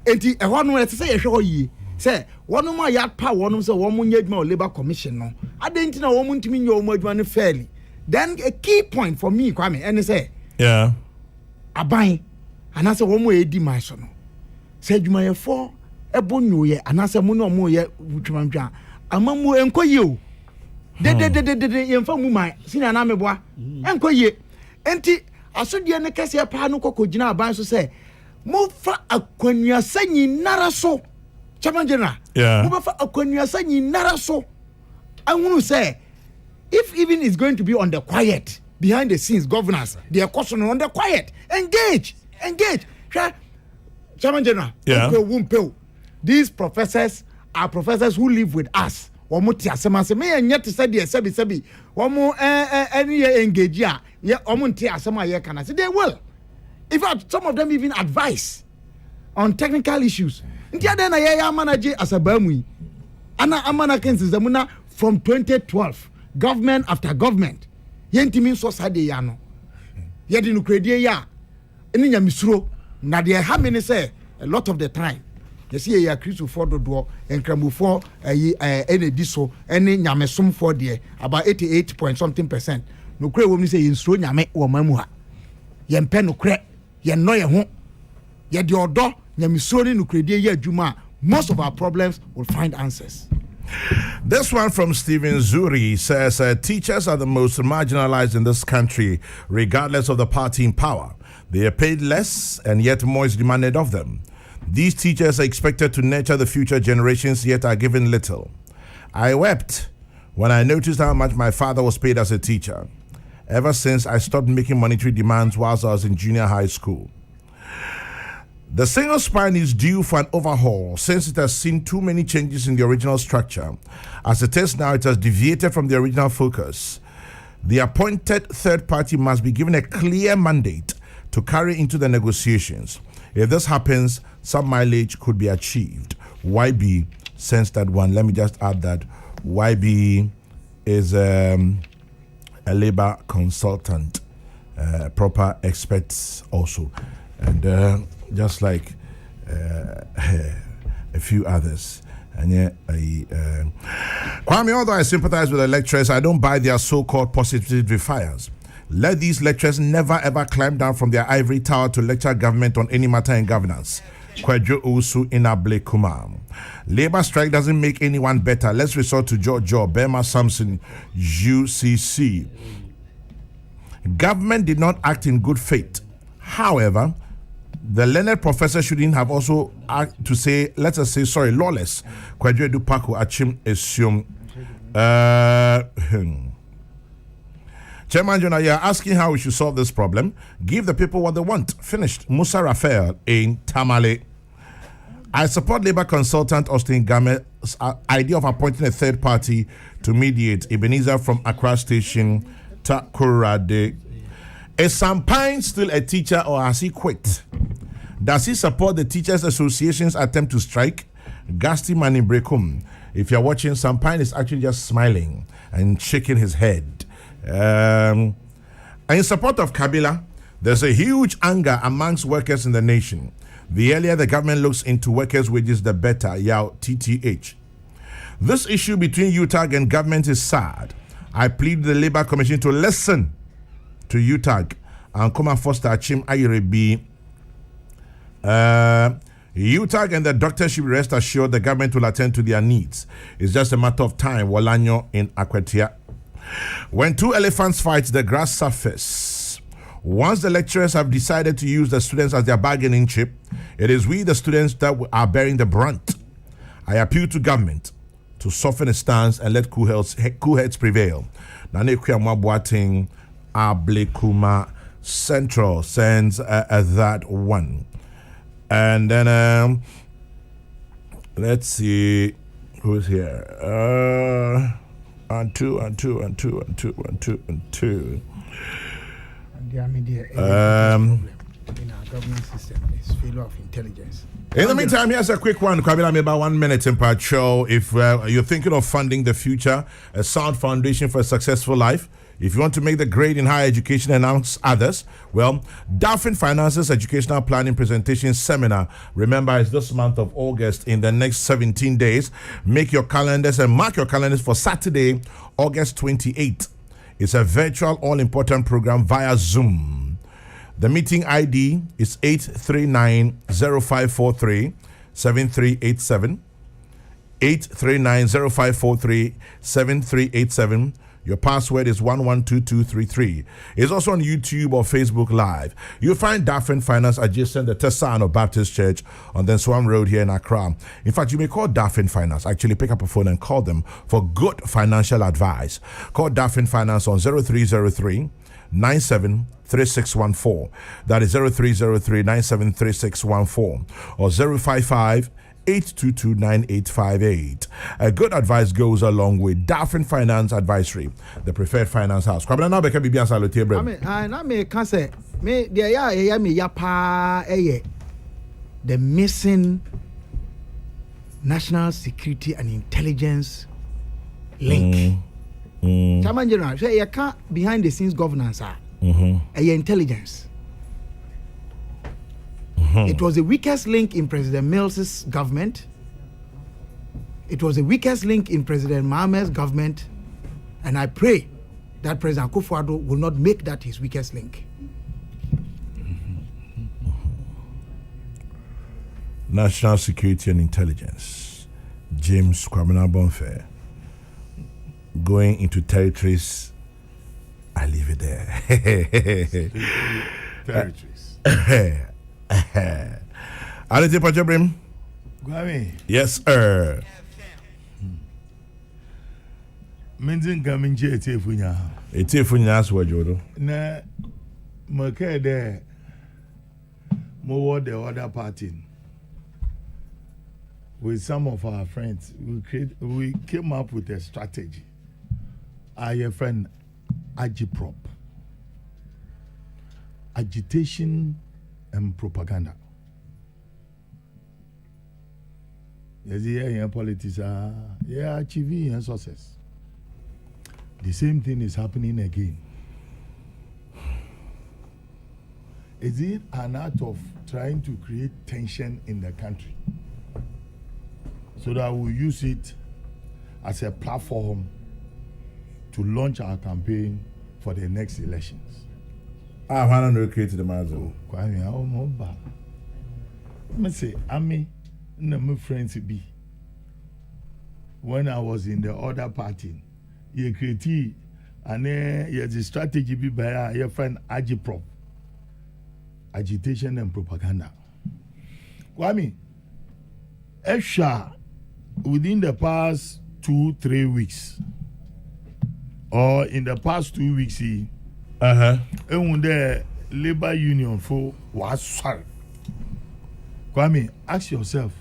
Enti ehwo no say ye hwe hoyi. say one more yard power one say one more labor commission no I didn't know one to mean your money fairly. Then a key point for me Kwame and say yeah aban and I say one more edi my son said you may for a bonu ye and I say mono more ye wutwamdwa amamu enko ye de yemfa mu man sina na meboa enko ye enti asodie ne kase pa no kokogina aban so say mo fa akwanua sanyi naraso chamangena yeah mo fa akwanua sanyi naraso anhunu say if even is going to be on the quiet behind the scenes governance they are caution on the quiet engage chamangena yeah these professors are professors who live with us womo ti asema me enye te said sebi womo any engage ya womo ti asema ye kana say they will. In fact, some of them even advise on technical issues. Ntia den na ye ya manage as a bamui. Ana amana kensi zamuna from 2012 government after government. Ye ntimi so sade ya no. Ye di no kredie ya eni nya misuro na de ha me ne say a lot of the time. You see ya Christo for dodo enkramufo edi so eni nyamesom for there about 88 point something %. No kre wo mi say nsuro nyame wo mamu ha. Ye mpe no kre ye no ye ho ye de odo nyamisuro ni no kredie ye adwuma. Most of our problems will find answers. This one from Stephen Zuri says teachers are the most marginalized in this country regardless of the party in power. They are paid less and yet more is demanded of them. These teachers are expected to nurture the future generations, yet are given little. I wept when I noticed how much my father was paid as a teacher, ever since I stopped making monetary demands whilst I was in junior high school. The single spine is due for an overhaul since it has seen too many changes in the original structure. As it is now, it has deviated from the original focus. The appointed third party must be given a clear mandate to carry into the negotiations. If this happens, some mileage could be achieved. YB sends that one. Let me just add that YB is a labor consultant, proper experts also, and just like a few others. And Kwame, although I sympathize with the lecturers, I don't buy their so-called positivity fires. Let these lecturers never ever climb down from their ivory tower to lecture government on any matter in governance. Kwadwo Usu Inable Kuma. Labor strike doesn't make anyone better. Let's resort to Joe Bema Samson, UCC. Government did not act in good faith. However, the learned professor shouldn't have also act to say, let us say, sorry, lawless. Kwadwo Dupako Achim assume. Chairman Jonah, you're asking how we should solve this problem. Give the people what they want. Finished. Musa Raphael in Tamale. I support Labour consultant Austin Gamet's idea of appointing a third party to mediate. Ebenezer from Accra Station, Takoradi. Is Sampine still a teacher or has he quit? Does he support the Teachers Association's attempt to strike? Gasti Mani Brekum. If you're watching, Sampine is actually just smiling and shaking his head. And in support of Kabila, there's a huge anger amongst workers in the nation. The earlier the government looks into workers' wages, the better. Yao TTH. This issue between UTAG and government is sad. I plead the Labour Commission to listen to UTAG and come and foster Achim Ayerebi. UTAG and the doctors should rest assured the government will attend to their needs. It's just a matter of time. Walanyo in Akwatia. When two elephants fight, the grass surface. Once the lecturers have decided to use the students as their bargaining chip, it is we, the students, that are bearing the brunt. I appeal to government to soften its stance and let cool heads prevail. Nane Kuyamwa Boating Ablekuma Central sends that one. And then let's see who's here. And two. in our government system is failure of intelligence. In the meantime, here's a quick one. Kwabena, about 1 minute in part show. If you're thinking of funding the future, a sound foundation for a successful life, if you want to make the grade in higher education and amongst others, well, Dauphin Finance's Educational Planning Presentation Seminar, remember, it's this month of August in the next 17 days. Make your calendars and mark your calendars for Saturday, August 28th. It's a virtual all-important program via Zoom. The meeting ID is 839-0543-7387. 839-0543-7387. Your password is 112233. It's also on YouTube or Facebook Live. You'll find Dauphin Finance adjacent the Tessano Baptist Church on the Swam Road here in Accra. In fact, you may call Dauphin Finance. Actually, pick up a phone and call them for good financial advice. Call Dauphin Finance on 0303 973614. That is 0303 973614 or 055 8229858. A good advice goes along with Dauphin Finance Advisory, the preferred finance house. I mean, I can say, me the missing national security and intelligence link. Chairman General, say you can't behind the scenes governance intelligence. It was the weakest link in President Mills's government. It was the weakest link in President Mahamad's government. And I pray that President Akufo-Addo will not make that his weakest link. National Security and Intelligence. James Kwabena Bonfair. Going into territories, I leave it there. Territories. Alete Pachabrim. Gwami. Yes, sir. Menzin gaminje etefunya. Etefunya aswajodo. Na makede mo the other party. With some of our friends, we came up with a strategy. Our friend Agiprop. Agitation and propaganda. Yes, yeah, politics are achieving success. The same thing is happening again. Is it an act of trying to create tension in the country so that we use it as a platform to launch our campaign for the next elections? I want to create the mazel. Kwame, how much? Me say, Ami, my friends be. When I was in the other party, you create and then the strategy be by your friend Agiprop. Agitation and propaganda. Kwame, Esha, within the past 2-3 weeks, or in the past 2 weeks, and the labor union for was sorry. Kwame, ask yourself,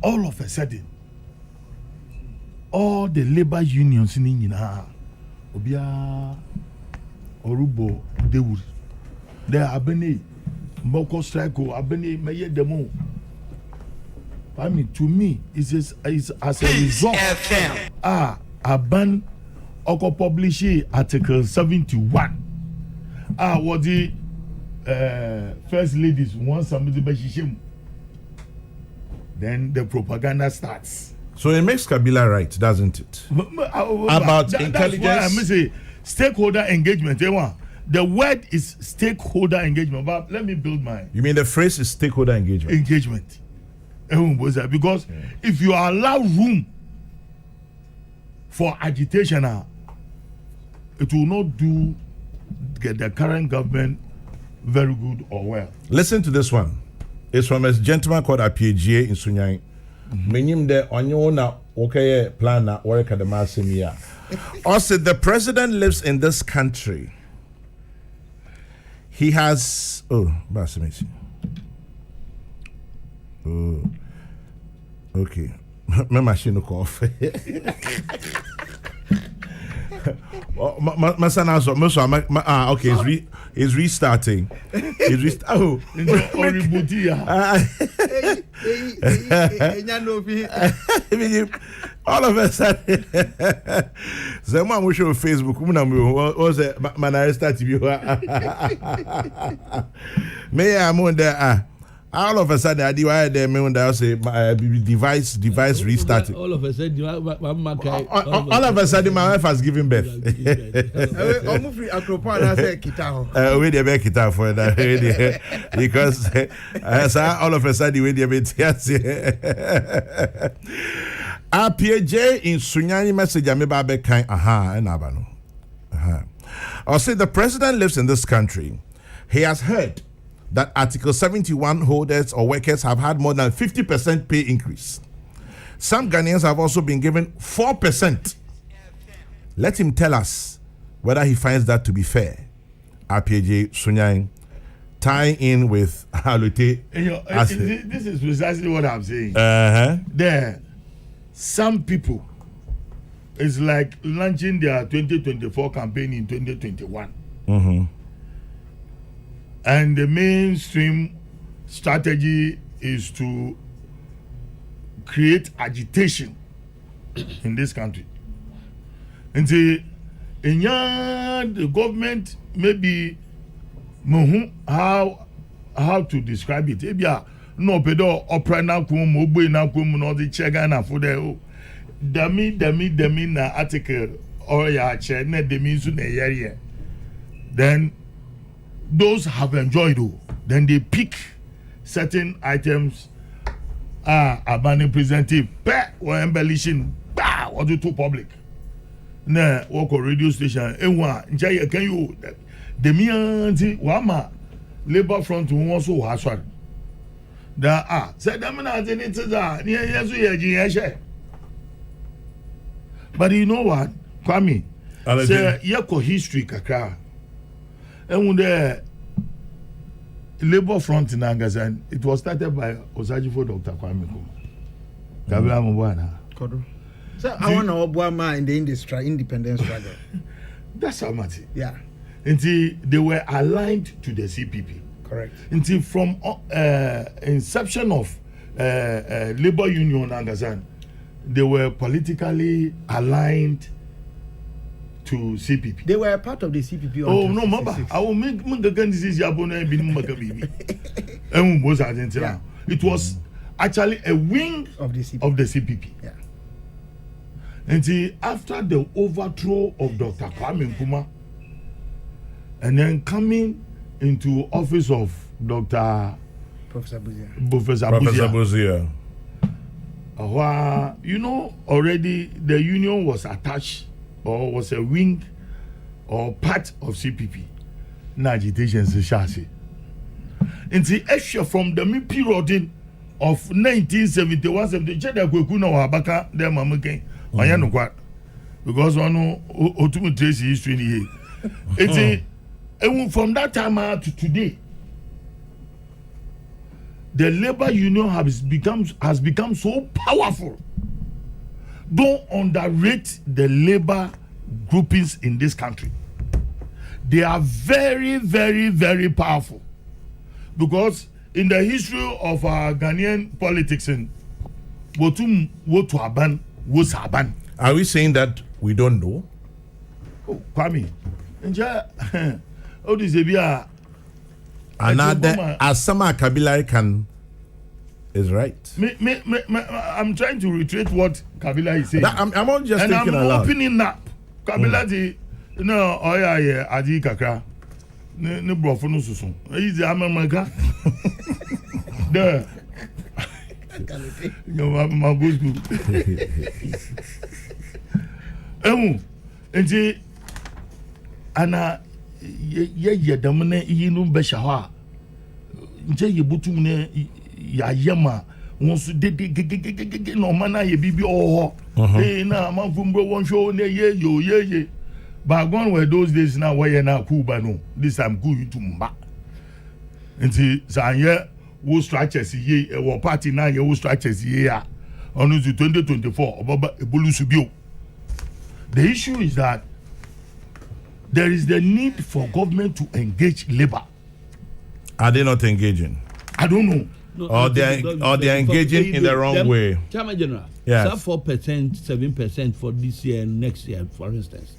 all of a sudden, all the labor unions in India, Obia, Orubo, they would. There are Abene, Mboko Striko, Abene, Maye Demo. Kwame, to me, it's as a result. Aban, Oko publish Article 71. What the first ladies want somebody to buy. Then the propaganda starts. So it makes Kabila right, doesn't it? About intelligence. That's why I say stakeholder engagement. The word is stakeholder engagement. But let me build mine. You mean the phrase is stakeholder engagement? Engagement. Because if you allow room for agitation, it will not do the current government very good or well. Listen to this one. It's from a gentleman called Apiejie in Sunyai. Meaning the onyona okay plan na work at the Massimia. Also, the president lives in this country. He has Bassimisi. Okay. My machine off. My son also. Okay, it's restarting. Oh, all of a sudden, someone will show Facebook. Was it? Man, I started you. May I wonder? All of a sudden, I divide them and I say device restarted. All of a sudden, all of a sudden, my wife has given birth. I'm free. Akropa say guitar. We dey make guitar for that because all of a sudden we dey make RPJ in Sunyani message ameba be kind enabano. I'll say the president lives in this country. He has heard that Article 71 holders or workers have had more than 50% pay increase. Some Ghanaians have also been given 4%. Let him tell us whether he finds that to be fair. RPJ Sunyani tying in with Halute. This is precisely what I'm saying. There, some people, it's like launching their 2024 campaign in 2021. Mm-hmm. And the mainstream strategy is to create agitation in this country. And the government maybe how to describe it. No pedo opera na kum obo na kum no the chega for the demi na article or ya che na demi su na yere. Then those have enjoyed then they pick certain items abandon presentive or embellishing or do to public na work on radio station enwa nja can you the mianti wama labor front won so haswar da said them na it is yesu ye but you know what Kwame say yeko history kakra and the labor front in Angazan, it was started by Osajifo Dr. Kwame Kabila Mubwana. So I want to Obama in the independence struggle. That's how much. Yeah. Until they were aligned to the CPP. Correct. Until from inception of labor union Angazan, they were politically aligned to CPP. They were a part of the CPP. Oh no, Maba. I will make the this Yabona bin Makabibi. It was actually a wing of the CPP. Yeah. And after the overthrow of Dr. Kwame Nkrumah, and then coming into office of Dr. Professor Buzia. You know, already the union was attached or was a wing or part of CPP. Na agitation is chassis. In the issue from the period of 1971-72, Cheda Kwekuna Wabaka, their mama again. Because one ultimate trace history here. It's from that time to today, the labor union has become so powerful. Don't underrate the labor groupings in this country. They are very, very, very powerful. Because in the history of our Ghanaian politics, are we saying that we don't know? Oh, Kwame. Another Asama Kabila can is right. I'm trying to reiterate what Kabila is saying. I'm not just and thinking I'm aloud. opening up. Kabila Adi Kakra. Ne brofo no susun. Easy amamaka. There. No my good. Enti ana ye damne yinu besha ha. Nje ye butum ne ya yema wonso de no mana ye bibi oho. Na manfumbo won show ne ye. But gone were those days now where you now cool but no. This time cool you to mba. Nti sanye wo structures ye wo party na ye wo structures ye ya. On to 2024 obaba ebolu subio. The issue is that there is the need for government to engage labor. Are they not engaging? I don't know. No, Or they are engaging in the wrong way. Chairman General, Yes. 4%, 7% for this year and next year, for instance.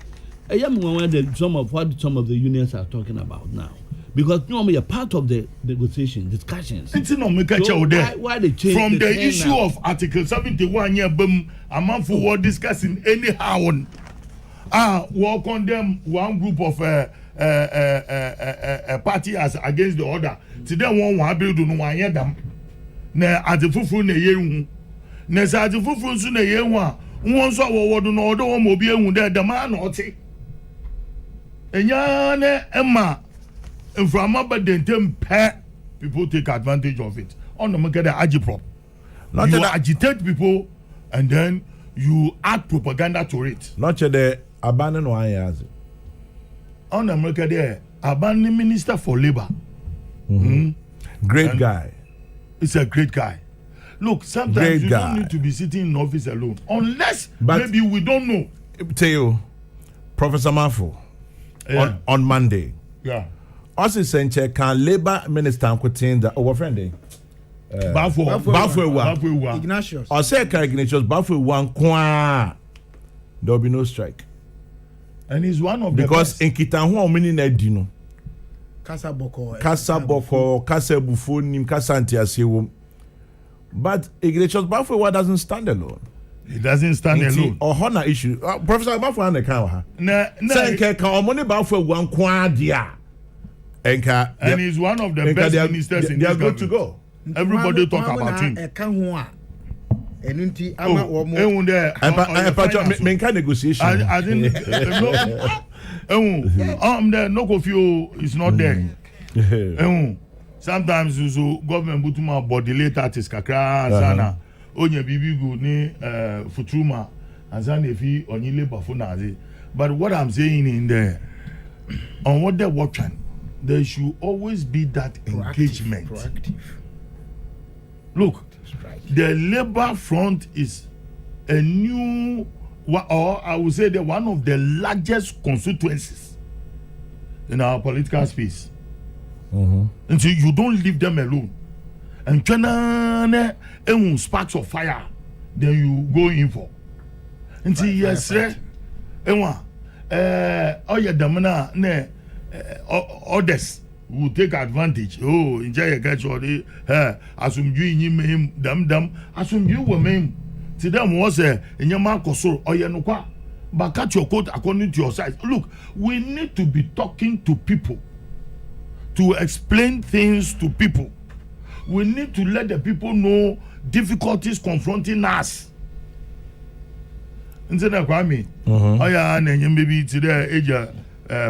I am wondering some of the unions are talking about now. Because normally a part of the negotiation, discussions. It's not make a chow there. Why they change From the thing issue now? of Article 71, yeah, a month for discussing anyhow on. We'll condemn one group of party as against the other. Today, one build on one year them. Na atifufu na yehu. Na sa atifufu nso na yehu a won so wowodo na odo wo mo bi ehu de dama na ote. Enya na emma mframa badentem pe people take advantage of it. On the market agitprop. Not You that- agitate people and then you add propaganda to it. Not the abandon one years. On the market there, abandoned minister for labor. Great And- guy. It's a great guy. Look, sometimes Great you guy. don't need to be sitting in office alone. Unless But- maybe we don't know. Tell you, Professor Mafo, Yeah. on Monday, Yeah. also sent can labor minister quoting the our friend. Bafo. Ignatius. Or say Ignatius Bafo one kwa. There will be no strike. And he's one of the Because best. in Kitanhu many nedino. Kasa Boko. Kasa Boko, Kasa Bufonim, Kasa Antiasiwum. But Ignatius Bafo doesn't stand alone. He doesn't stand alone. Or honor issue. Professor Bafo and the car. Say can money Bafo one kwa dia. And he's one of the best ministers in they this are good to government. go. Everybody talk about him. Eka ho a. Enu nti ama wo mo. Ehun there. Menka negotiation. I didn't. The no coffee is not there. Sometimes so government butuma body later artist kakra sana. Onye bibi go ni futruma and if only labor for nazi. But what I'm saying in there, on what they're watching, there should always be that engagement. Proactive. Look, the labor front is a new, or I would say, one of the largest constituencies in our political space. And so you don't leave them alone. And sparks of fire, then you go in for. And see, yes, sir. Oh, yeah, Damana, others will take advantage. Oh, enjoy your catch or the assume you him, damn, assume you were him. To them was in your marco so or your no qua. But cut your coat according to your size. Look, we need to be talking to people, to explain things to people. We need to let the people know difficulties confronting us. Instead of Kwame, oh yeah, and then maybe today age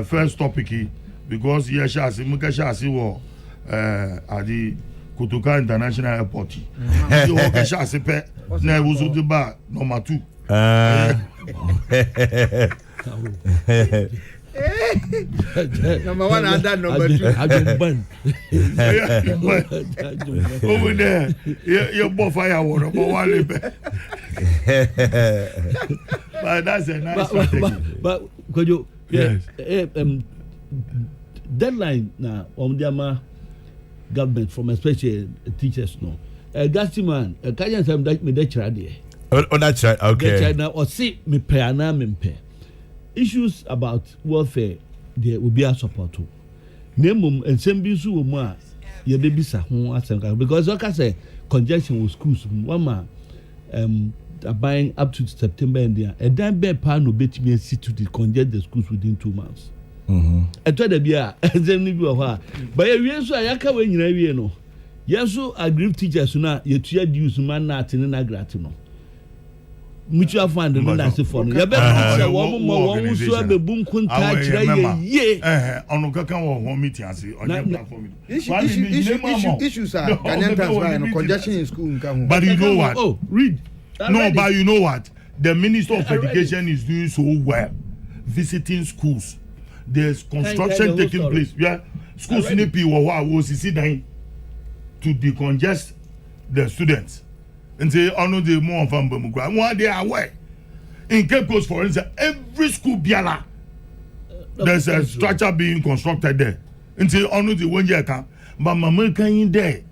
first topic because here shasi muka shasi wo at the Kokrokoo International Airport. So okay shasi pe na wuzu de ba number 2. Number 1 and that number 2. Over there, you both fire water, but one But that's a nice strategy. But could you? Yes. Deadline now on the government from especially teachers no. Gastiman, can't say that me that there. Oh, that's right. Okay. Now or see me pay and me pay. Issues about welfare there will be a support to. Name and same be so more. Ye baby sa ho asem because like I say congestion with schools one man are buying up to September and there and then be pa no betimi sit to congest the schools within 2 months. I told them yeah them ni bi o ha but we so ayaka we nyina wie no yeso agree teachers na ye tua dues man na atene na grant no mutual fund no na se for no ye be say wo so be bu nkunta kire ye ono kaka wo meeting ase on platform. Issues are Ghanaian transfer and congestion in school. But you know what? Oh, read. No, but you know what? The Minister of Education is doing so well, visiting schools. There's construction taking place. Yeah, schools in AP was sitting to decongest the students and say, "Oh no, they more from Bamugra." One they are aware. In Cape Coast, for instance, every school biala there's a structure being constructed there. Until only the 1 year can, but Mama can in there.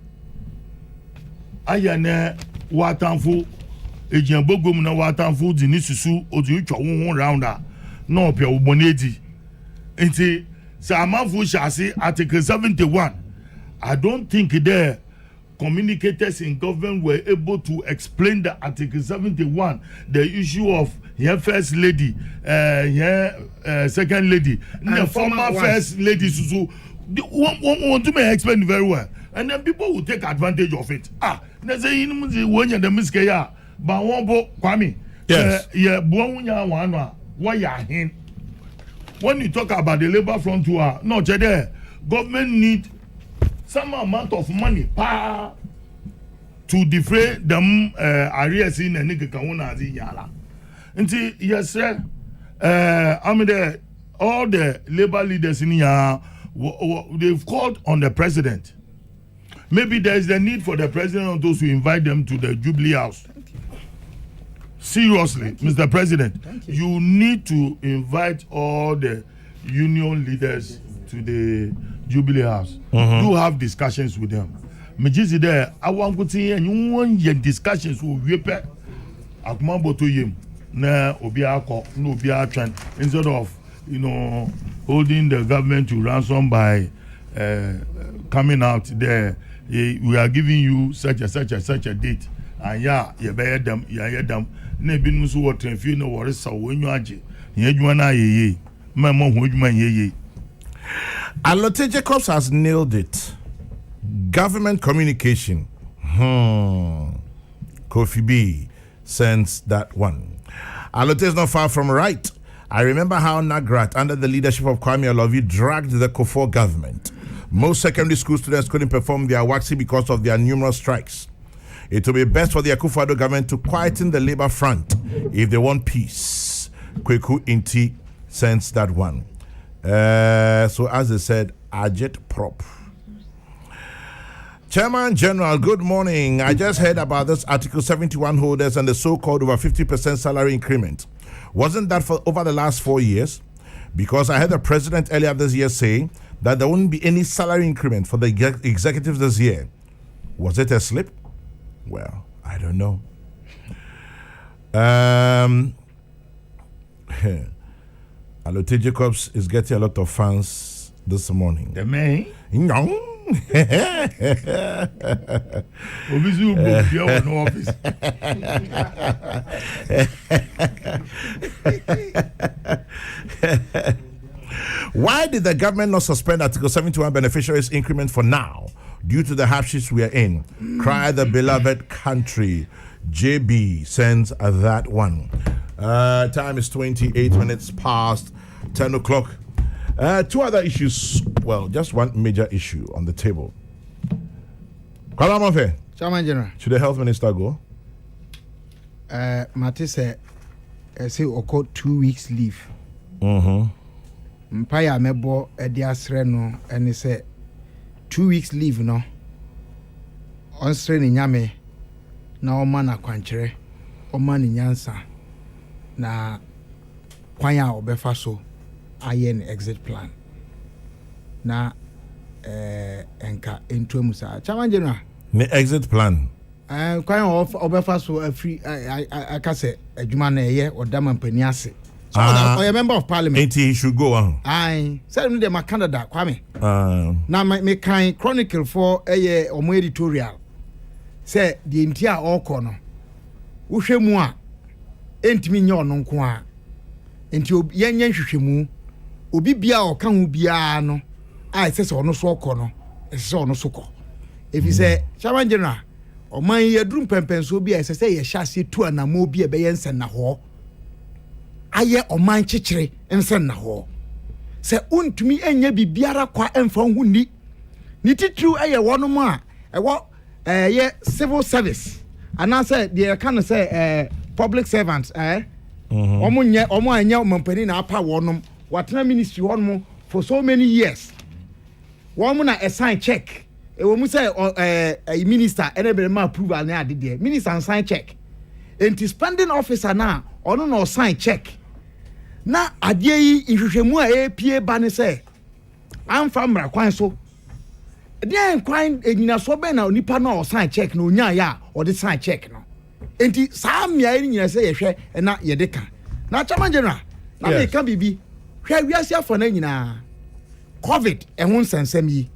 Ayane watanfu ejiambogum na watanfu di ni susu odu twa won round a na opia ubonedi. Nti Samafu Shasi Article 71. I don't think the communicators in government were able to explain the Article 71, the issue of your first lady, second lady, and the former first lady. So, want to make explain very well, and then people will take advantage of it. They say when you're the miskaya, but one book, Kwame. Yes. Yeah, why you hin? When you talk about the labor front tour, no, there, government need some amount of money to defray them arrears in a nigga kauna yala. And see, yes, sir. I mean, all the labor leaders in here, they've called on the president. Maybe there is the need for the president or those who invite them to the Jubilee House. Seriously, Mr. President, you need to invite all the union leaders to the Jubilee House. You have discussions with them. Mejizi there, I want to see you want your discussions with Wepe. Akumabo to him. Na Obiako, no Obiatran, instead of holding the government to ransom by coming out there. We are giving you such a date. And you bear them, them. Nebi nusu water if you know what is so when you are ye. My mom would man ye. Alote Jacobs has nailed it. Government communication. Kofi B sends that one. Alote is not far from right. I remember how Nagrat, under the leadership of Kwame Olovi, dragged the Kofor government. Most secondary school students couldn't perform their waxing because of their numerous strikes. It will be best for the Akufo-Addo government to quieten the labor front if they want peace. Kokrokoo Inti sends that one. So as they said, Ajet Prop. Chairman General, good morning. I just heard about this Article 71 holders and the so-called over 50% salary increment. Wasn't that for over the last 4 years? Because I heard the president earlier this year say that there wouldn't be any salary increment for the executives this year. Was it a slip? Well, I don't know. Alote Jacobs is getting a lot of fans this morning. The man? Why did the government not suspend Article 71 beneficiaries increment for now? Due to the hardships we are in. Cry the beloved country. JB sends that one. Time is 28 minutes past 10 o'clock. Two other issues. Well, just one major issue on the table. Kwalamofe. Chairman General. Should the health minister go? Mate say oko 2 weeks leave. Mpaya mebo edi asre no eni say 2 weeks leave no. Onsre ni nyame na oma na kwankyere. Oma ni nyansa na kwanya obefa so ayen exit plan. Na enka entuamu sa. Chairman General. The exit plan. Kwanya obefa so free aka say adwuma na eye odama mpani ase. So a member of parliament. He should go on. Aye. Say me my Canada Kwame. Na me kan chronicle for omo editorial. Say the entire oko no. Wo hwemu a entimi nye ono nko a. Enti yenye hwehwemu. Obi bia o kan hu bia no. Ai say ono so oko no. Say ono so ko. If you say Chairman General, oman ye drum pempenso bi a say ye hyase tu anamo bi e be yensen na ho. Aye oman chichire ensen na ho. Se untumi enye bibiara kwa emfa hu ni. Ni titru aye wonom a ewo ye civil service. And say the kind say public servants omo anya omampani na apa wonom watena ministry wonom for so many years. Womo na assign check. E wo mu say a minister enebere ma approval na ade de. Minister sign check. Enti spending officer na ono no sign check. na adeɛ yi nhwehwɛmu a ɛpie ba ne sɛ amfa mmara kwan so deɛ kwan enyinaso bɛn na onipa no a ɔsan check na onya ya a ɔde sign check no enti saa mmea yi nyina sɛ yɛhwɛ na yɛde ka na chama general na me ka bibi hwɛ wiase afɔ na nyinaa covid ɛho nsɛnsɛm yi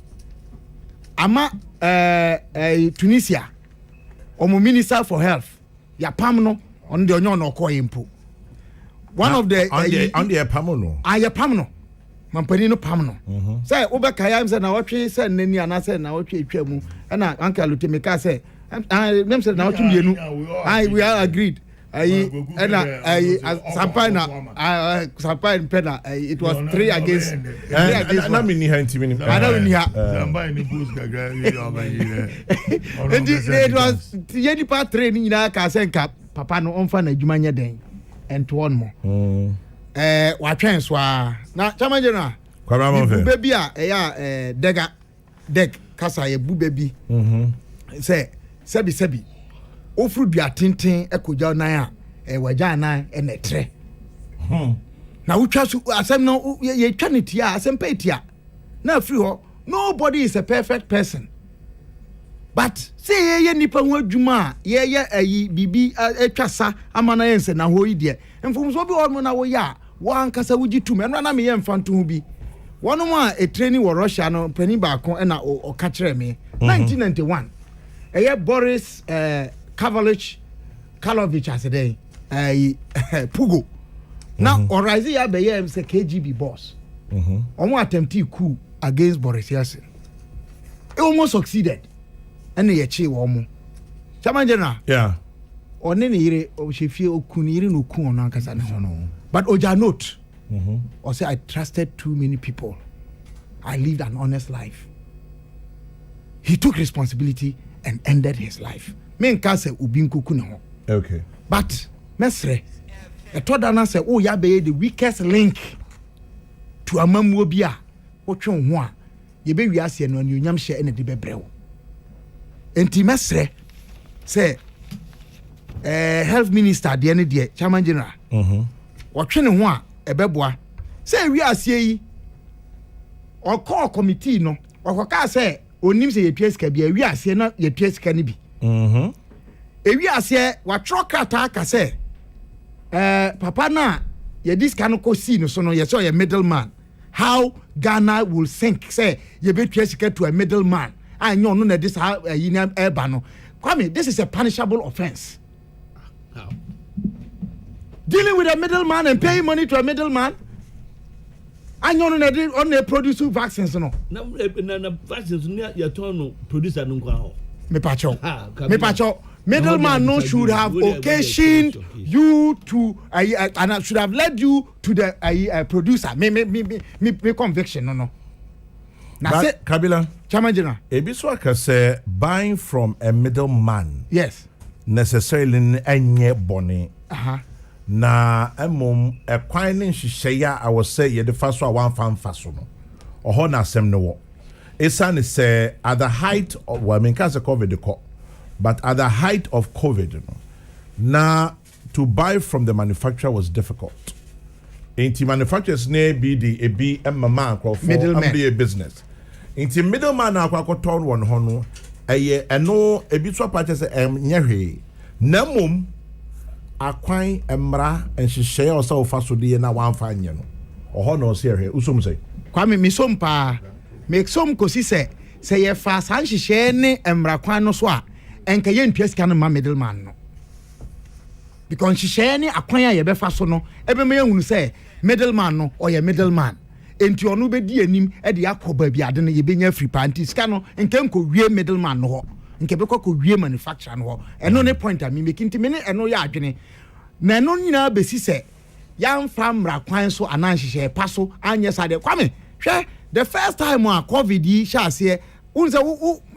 ama Tunisia ɔmo minister for health ya pam no ɔno de ɔnyɛ ɔno ɔkɔ yɛmpo one of the on the pam no ya pam no mampani no pam no sɛ wobɛka ya sɛ na wɔtwe sɛ nnani anasɛ na wɔtwe atwa mu ɛna anka lutemeka sɛ mem sɛ na wɔtwe mmienu we are agreed ɛna sampai na sampai pena it was 3 against na me ni ha ntimi ni ana ni ha sampai ni boost gaga it was yedi pa 3 ni nyina ka sɛ nka papa no ɔmfa na adwuma nyɛ den ɛnto wɔn mo watwɛn so a na chama general bube bi a ɛyɛ deg kasa yɛ bube bi sɛ sɛbi ofuru dua tenten ekogya nan a wagya nan na etre na wotwa so asɛm no ye twa ne tia asɛm pa tia na afiri hɔ nobody is a perfect person but say ye nipa ho adwuma a ye ayi bibi atwa sa ama na yense na ho yi de mfomso bi wɔ na wo ya wan kasa wuji tum ɛno na me ye mfa nto ho bi wɔn mu a etraining wɔ Russia no pani baako na ɔka kyerɛ me 1991 Boris Karlovich as a day Pugo now Orazi ya be yam say KGB boss omo attempt coup against Boris Yeltsin he almost succeeded and ye chi wo mo chama general one ne yire o shefie okun yire no kun ono ankasa ne hono but oja note or say I trusted too many people I lived an honest life he took responsibility and ended his life men ka say obi nkoku ne ho okay but mesre etoda na say o ya be the weakest link to amamuo bi a wotwe ho a ye be wiase no anyonyam hye ene de bebrew enti mesre say health minister de ne de chairman general wotwe ne ho a ebeboa say wiase yi okọ committee no okoka say onim say ye pieska bi wiase na ye pieska ne bi ewiase watro krata ka say papa na ye this can ko see no so no ye so ye middleman how Ghana will sink say ye be pieska to a middleman anyo no na this yina eba no Kwame, this is a punishable offense. How? Dealing with a middleman and paying money to a middleman. Anyo no na on they produce vaccines no. Na vaccines you turn no producer no kwa ho. Me pacho. Middleman no should have occasioned you to and should have led you to the producer. Me conviction no. Now say Kabila Chamajina. Ebiso aka say buying from a middleman. Yes. Necessarily enye boni. Na emom ekwan ne nhyehyɛ a wo say ye de fa so a wan fan fa so no. Oho na asɛm no wo. Esan say at the height of COVID the call. But at the height of COVID, you know, now to buy from the manufacturer was difficult. Inti manufacturers ne be the ebi mama for a business. Inti middleman na kwa turn one hono eye eno ebi so purchase nyehwe. Namum akwan emra enhyehyɛ o sa ofa so de na wan fa nye no. Oho na o se hwe usum say. Kwame misom pa. Make some kosi say ye fa san hyehyɛ ne emra kwan no so a enka ye ntwa sika no ma middleman no because hyehyɛ ne akwan a ye befa so no ebe me yehunu say middleman no or ye middleman enti ono be di anim e de akoba bi ade no ye benya free panty sika no enka nko wie middleman no ho enka be ko wie manufacturer no ho eno ne point a me make nti me ne eno ya adwene na eno nyina be si say yamfa mra kwan so anan hyehyɛ pa so anye sade Kwame hwɛ the first time a covid yi sha ase unse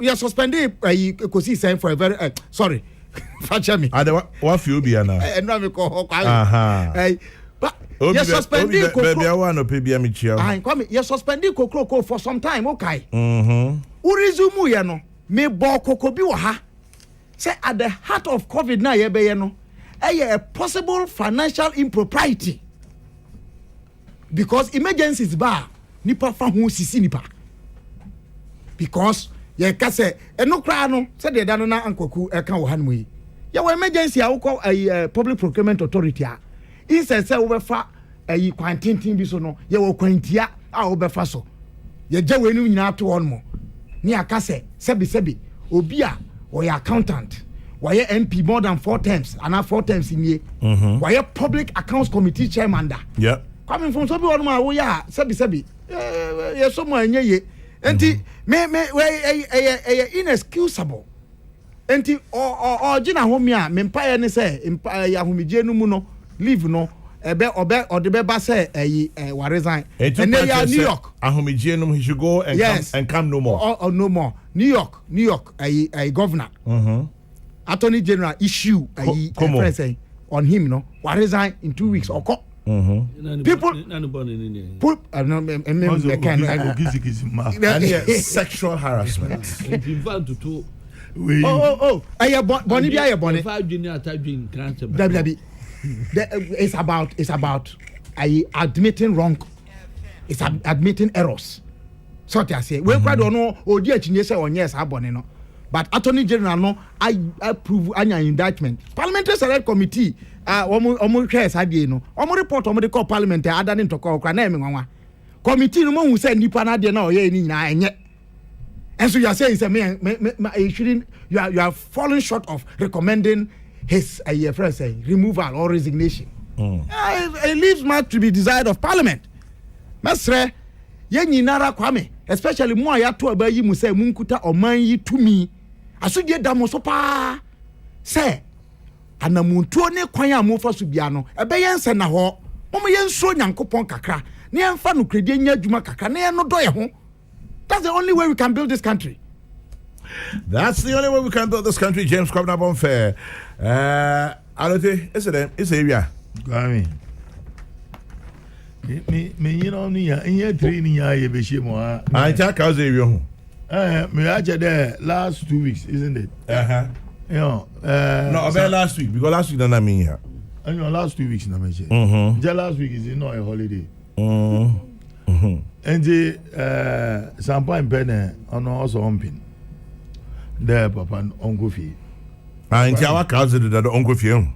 you suspended kosi sign for a very sorry facha me what feel be na no me ko Kwame but you suspended Kokrokoo no pe bia me chia Kwame you suspended Kokrokoo for some time okay resume ye no me bo koko bi wo ha say at the heart of covid na ye be ye no a possible financial impropriety because emergencies ba nipa fa ho sisi nipa because ye ka say eno kra no say de da no na ankoku e ka wo ha no yi ye wo emergency a wo call public procurement authority a instead say wo be fa kwantintin bi so no ye wo kwantia a wo be fa so ye je we nu nyina to on mo ni aka say sebi obi a or your accountant, why your MP more than 4 times, and 4 times in year, why your public accounts committee chairman da. Yeah. Coming from some people, oh yeah, sebi, yeah, someone ye, enti me inexcusable, enti or Jina homia, mempire ne say, ya humije no muno, leave no. Ebe or the beba say wa resign. And then ya New York. Ahumije he should go and yes. come no more. Or no more. New York, a governor. Attorney General issue a on him, no. Wa resign in 2 weeks or people put sexual harassment. It's about admitting wrong. It's admitting errors. So I say we quite don't know odi achinye say on yes abone no. But Attorney General no I approve anya indictment. Parliamentary Select Committee omo case ade no. Omo report omo de call parliament ada ne ntoko okra na emi nwanwa. Committee no mo hu say nipa na de na oye ni nyina enye. And so you are saying say me shouldn't you are falling short of recommending his removal or resignation. It leaves much to be desired of Parliament. Mesre, ye nyinara kwame, especially mo ya to abayi mu say munkuta oman yi tumi. Asudie damo so pa. Say, anamuntu ne kwan a mo fa so bia no, ebe yense na ho. Mo yenso nyankopon kakra. Ne emfa no kredi nya adwuma kakra, ne no do ye ho. That's the only way we can build this country. That's the only way we can build this country, James Kwabena Bonfair. Alote, it's area. Gami. Me you know ni ya in training ya ye be shemo ha. I take house area. Me aja there last 2 weeks, isn't it? You know, no, about last week because last week don't mean here. And your last 2 weeks na me che. Just last week is not a holiday. And the sampa in Pene on also humping. There papa and uncle fee. And our cousin that uncle fee.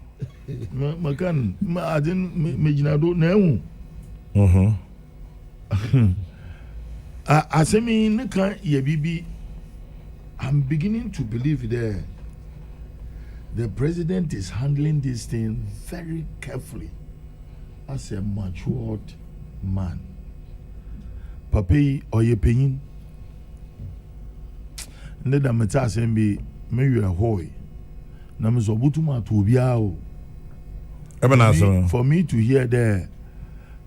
Makan I didn't imagine do na asemi nka ye bibi. I'm beginning to believe that the president is handling this thing very carefully as a matured man. Papi oye peyin nde da meta asembi me wi hoy na me so butuma to bia o for me to hear there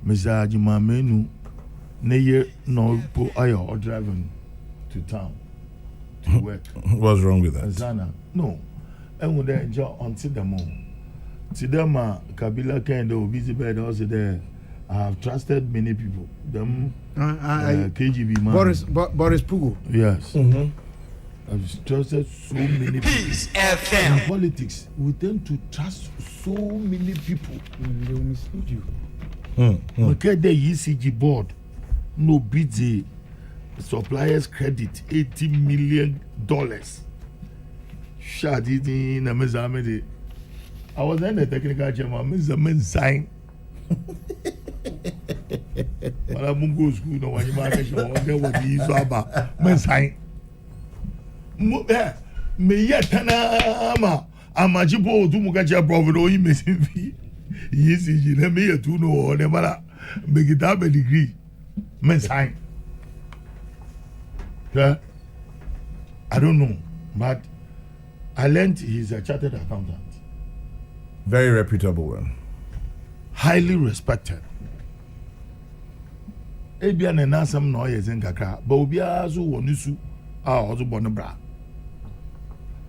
Mr. Jimamenu ne ye no po ayo driving to town to work. What's wrong with that? Zana no and when they enjoy until the moment to them Kabila kind of busy bed also there. I have trusted many people. Them KGB man. Boris Pugo. Yes. I've trusted so many people. In politics, we tend to trust so many people. They will mislead you. Okay, the ECG board no bid the suppliers credit $80 million. Shadi na mezamede. I was in the technical chairman. Mezamen sign. Mala mungo school no wani ma ka show there will be so aba men sign me yetana ma amajibo odu mu ka che prof do yi mesin fi yisi na me yetu no ne mala me gita be degree men sign. Yeah, I don't know, but I learned he's a chartered accountant. Very reputable one. Highly respected. Ebia na nasam na oye zinkaka ba obi azu wonusu a ozu bonbra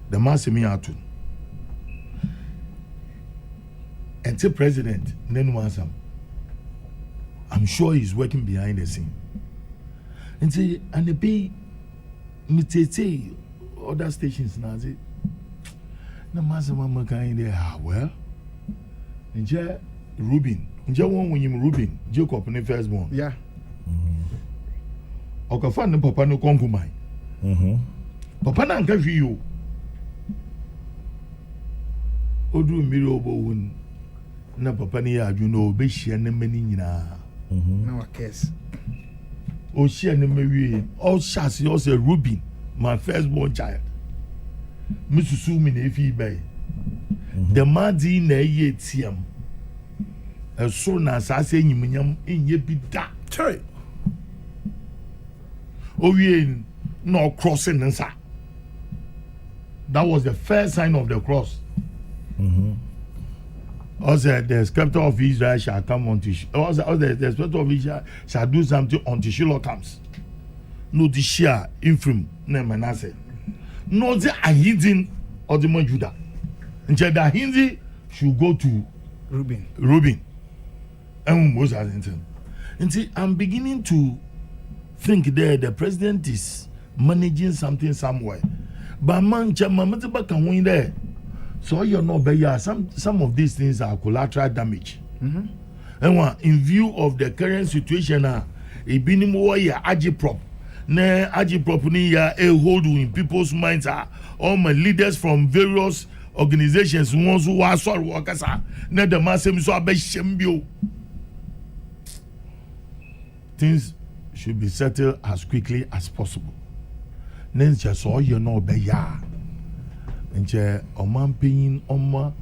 the masemi atun until president nenu ansam I'm sure he's working behind the scene until and the pay mitete other stations na say na masema makan there well nje Rubin nje won wonyim Ruben Jacob ne firstborn yeah okafa ne papa no konkuman papa na nka hwi yo odu mmiri obowun na papa ne ya adwu no obehia ne mani nyina na wa case o share ne mawie all shots you say Ruben my firstborn child misusu mi na efi bai the madi na ye tiam so na asase enyimnyam enye bi da Chai. owie no crossing nsa that was the first sign of the cross also the scepter of Israel shall come unto also the scepter of Israel shall do something until Shiloh comes no the share Ephraim na Manasseh no the ahidin of the Judah instead the hindi should go to Reuben and Moses and I'm beginning to think there the president is managing something somewhere but man chama can win there so you're not better some of these things are collateral damage and in view of the current situation ebini mo ya agiprop na agiprop ni ya a hold in people's minds are all my leaders from various organizations ones who are sorry workers na the masem so abeshembio things should be settled as quickly as possible. Then just all you know be ya. And Oman paying Oma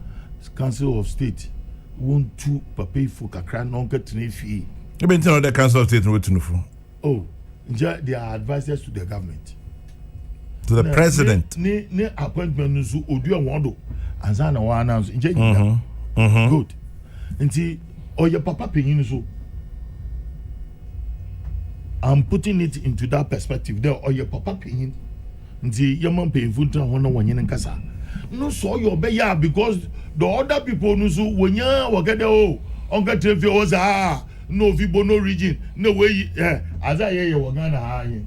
Council of State won't to pay for kakra non get fee. You been telling the Council of State what to know. Oh, they are advisors to the government. To the president. Ne appointment nusu odu awado ansa na wa announce. Good. Nti oye papa paying so. I'm putting it into that perspective there or your papa paying the yaman paying for one in Kasa. No, so your beya because the other people know so when you get oh, Uncle Trevor was no Vibo no region, no way, as I hear you were gonna hire.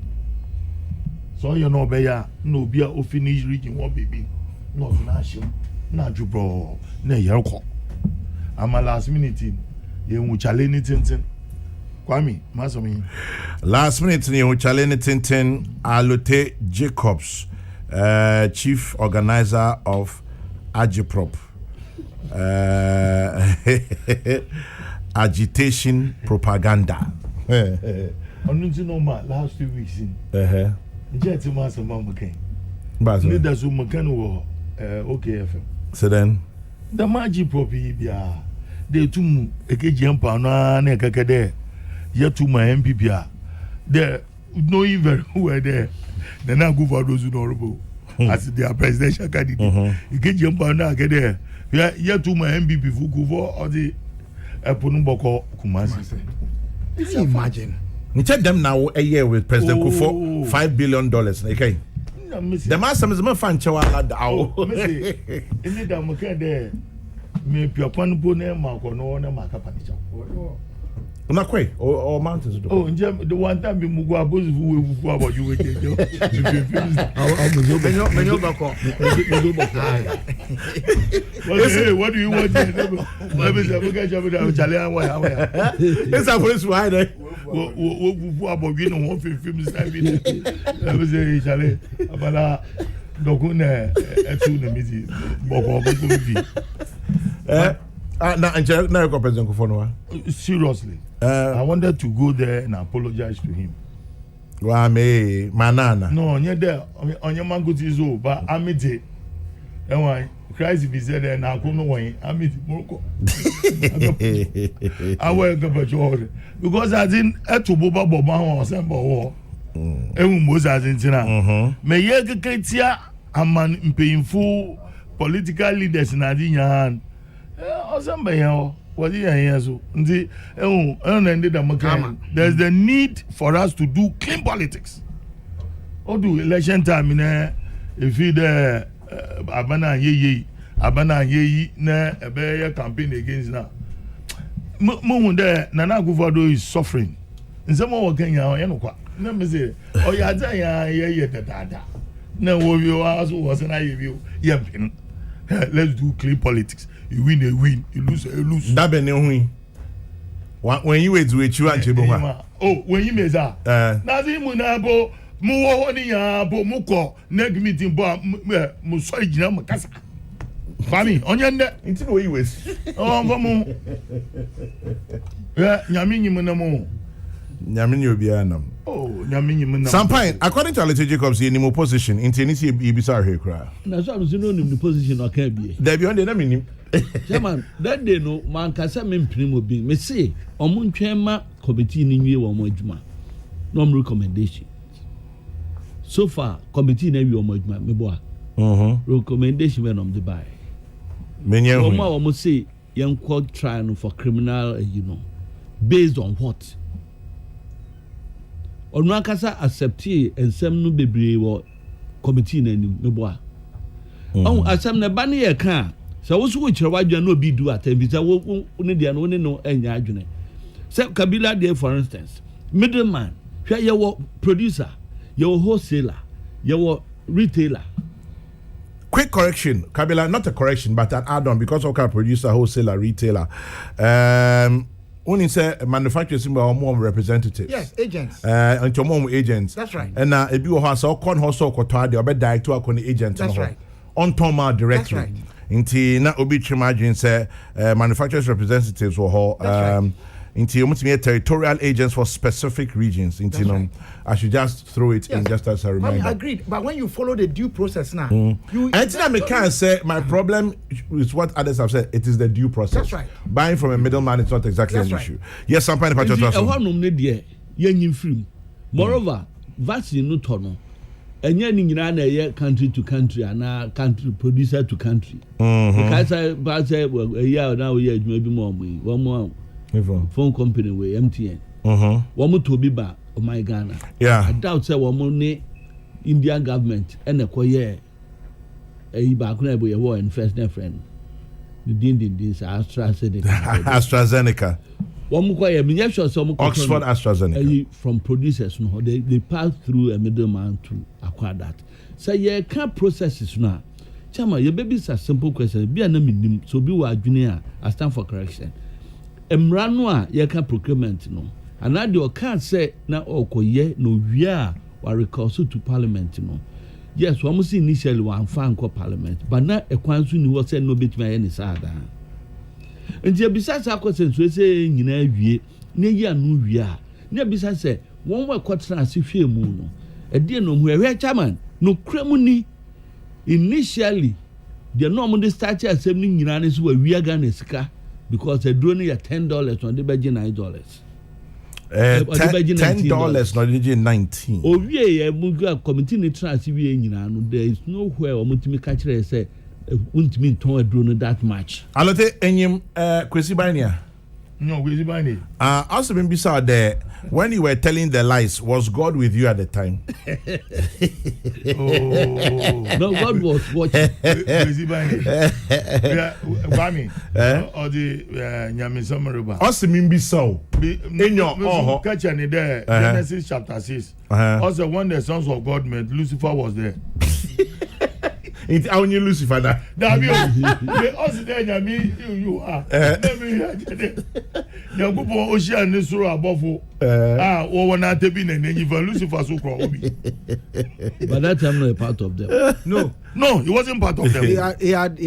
So you know beya no beer or finish region one baby, no national, not you bro, no yellow. I'm a last minute in you will challenge anything. Kwame, Masomi. Last minute, you challenge Tintin Alote Jacobs, chief organizer of Agiprop, agitation propaganda. On no last 2 weeks in. Jet Master Mamakan. But leaders who Makan OKFM. So then, the Agiprop, they too a KGM Pana Nekakade. Yet to my MPP, there knowing very well there. Then I go for those who know as their presidential candidate. You get jump on now, get there. Yet to my MPP who go for all the Eponuboko Kumasi. Imagine. You check them now a year with President Kufo, $5 billion. Okay. The master is my fan. Any damn there. Me Piapan Bone Marco no one Macapanicha. Unakwe or mountains. Oh, the one time we move about you with you. What do you want? It's a police rider. What about you know what films I mean? I was a chalet about Doguna at Tunamisi. Now, President Kufonwa. Seriously, I wanted to go there and apologize to him. Wame manana. No, you're there on your mango tizo, but I'm it. And why Christ be said and I couldn't wait. I'm it. I welcome a Jordan because I didn't have to boba boba or sample war. And was as in Tina. May you get here a man painful political leaders in Adinya hand. There's the need for us to do clean politics. Or do election time if you the Abana ye na a campaign against now. Moment there, Nana Guvado is suffering. In some more Kenya, let me say, oh, yeah, no, you was an eye view. Let's do clean politics. You win, you lose, you lose. That be no win. when you wait to you and Chibuha. Oh, when you made that. Nothing munabo, mu honey, bo muko, neg meeting bo musoijina makasa. Fami, on your neck. Into the way you wish. Oh, Mamu. Yeah, Yamini Munamo. Yamin Yobianum. Oh, Yamini Munamo. Sampine, according to Alito Jacobs, in the position, in Tennessee, Ibisa here cry. That's what I was in the position of KB. There beyond the name. Chairman, that day no man can say me primo be. Me say, Omunchema committee in you or Mojuma. No recommendation. So far, committee in you or Mojuma, me boy. Recommendation when the buy. Many almost say young court trial for criminal, based on what? On Nakasa accept and some no baby or committee in the bois. Oh, as some the bunny a car. So, what's which why you no be do at a visa won't only know any argument. Say Kabila there, for instance, middleman, your producer, your wholesaler, your retailer. Quick correction, Kabila, not a correction, but an add-on because of producer, wholesaler, retailer. Only say manufacturers are more representatives. Yes, agents. And your mom agents. That's right. And if you have so con hoso kotade or be direct to a agent. That's right. On Toma directly. That's right. Inti na obi chimagine say manufacturers representatives were into territorial agents for specific regions. Into right. I should just throw it in just as a reminder. I agreed, but when you follow the due process now, you. And I can't say my problem is what others have said. It is the due process. That's right. Buying from a middleman is not exactly an issue. Yes, some kind of moreover, vaccine no tono. And yet, in country to country and country producer to country. Because I say, well, a year now, maybe more. One more phone company with MTN. One more to be back on my Ghana. Yeah. I doubt say one more Indian government and a choir. A back when we were in first friend. The din AstraZeneca. One more choir, Oxford AstraZeneca. From producers, no, they pass through a middleman to acquire that. So you can't process it now. Chama, your baby is a simple question. Be an enemy, so be a junior. I stand for correction. Emranua, you can't procurement no. And now you can't say now okoye no we are recourse to parliament no. Yes, we must initially one fan called parliament, but now a quantum you was said no bit my any sada. And besides our questions, we say in a year, near year no we are. Near besides say, one more quarter as if you moon. A dear no, we're chairman, no cremony. Initially, the normally started assembling United where we are going to because they're doing $10 on the budget $9. $10, not $19. Oh, yeah, committee trans there is nowhere or multi catcher say won't mean to drone that much. Alote enyim kwesi bania. No, kwesi bania. Also been beside there when you were telling the lies, was God with you at the time? No, God was watching. Kwesi bania. Bami. Or the Nyamisamaruba. Also been beside. In your catch any there. Genesis chapter 6. Also when the sons of God met, Lucifer was there. It's how you Lucifer that. Dabi o also there nyami you are. Ya gupo ocean ni suru abofo. Wo wona tebi na nenyi for Lucifer so kro obi. But that time not a part of them. No, he wasn't part of them. He had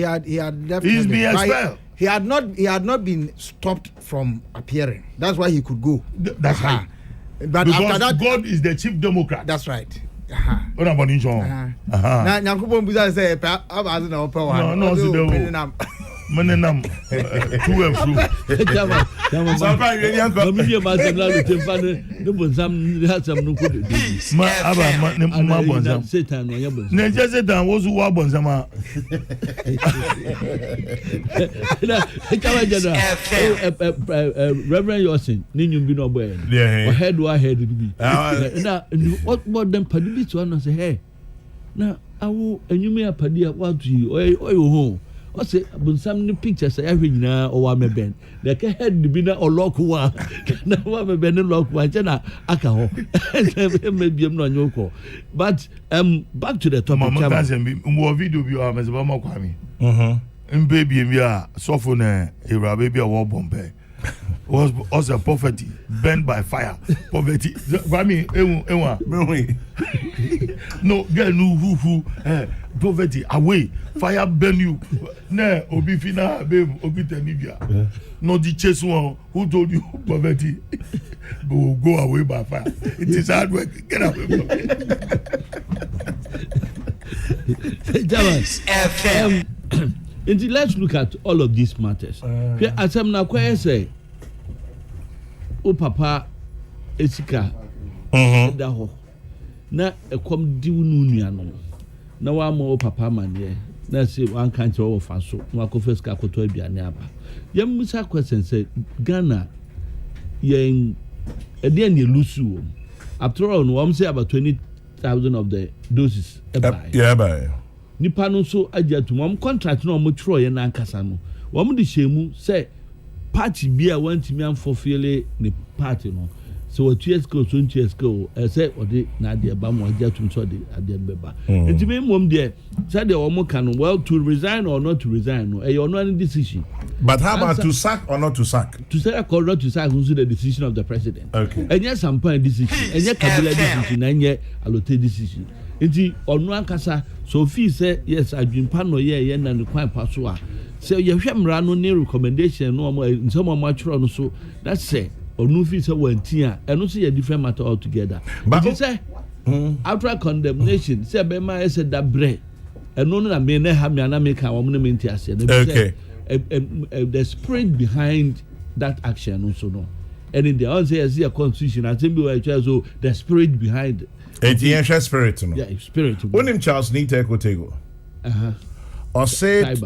left. He's been expelled. He had not been stopped from appearing. That's why he could go. That's right. But because after that, God is the chief Democrat. That's right. What about Inchon? Now, Nyankopon Buza say, "I'm asking our power." No, so Menenam 2 and through. Sometimes you don't come. Media master now to find the Bonsam has some no good. Ma Bonsam. Satan, no Yabons. Nature Satan was who are Bonsama. Reverend Yosin, Ninum Bino Boy. Or head to head to be. Now, what more than Padibit to answer, hey, now I will, and you may have Padia what to you, or your home. I say, but some pictures every now or one ben. The head to be not or lock one. Now, one ben and lock one, Jenna, Akaho. Maybe I'm not your call. But back to the top of the more video you are, Mr. Bama Kwame. And baby, we are software, a baby, a war bomb. was also poverty, burned by fire. Poverty. I mean, no, girl, who, poverty away, fire burn you. Nah, obi fina, babe, obi tenibia. No, the chase one who told you poverty will go away by fire. It is hard work. Get away from it. Let's look at all of these matters. As I'm now quite say. O papa esika da ho na ekom di nua no na wa ma o papa mane na say wan kan tro wo fa so na ko first ka koto aduane aba yam musa question say Ghana yen ede ne lusu after all no am say about 20,000 of the doses by nipa no so agatu mom contract no mo tro ye na nkasa no wo mo de hyemu say party be a want me am fulfill the party no so what 2 years ago so 2 years ago say odi na de ba mo ajatum so de ade beba enti mom de say de o mo kan well to resign or not to resign no e no any decision but how about to sack or not to sack or not to sack is the decision of the president okay enye sampan decision enye kabila decision enye allocated decision enti onu ankasa so feel say yes adwimpa no ye na ne kwan pa so a so you hwɛ mra no ne recommendation no some of matro no so that's say onu fi say wanti a eno so ye different matter altogether but you say after condemnation say be ma say that bre eno no na me na ha me na me kan wo no me nti ase okay the spirit behind that action also no and in the answer is a constitution I think we were so the spirit behind the spirit no yeah spirit when Charles Nita Ekotego or said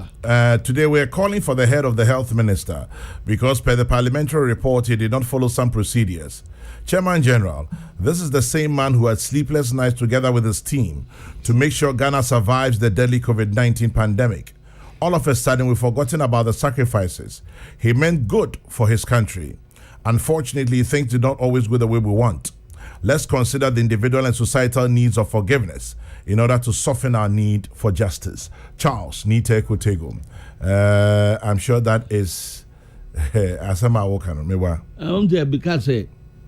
today we are calling for the head of the health minister because per the parliamentary report he did not follow some procedures. Chairman General, this is the same man who had sleepless nights together with his team to make sure Ghana survives the deadly COVID-19 pandemic. All of a sudden we've forgotten about the sacrifices. He meant good for his country. Unfortunately, things did not always go the way we want. Let's consider the individual and societal needs of forgiveness in order to soften our need for justice. Charles Nita Ekotego. I'm sure that is Asama Wokano. Mewa. I'm there because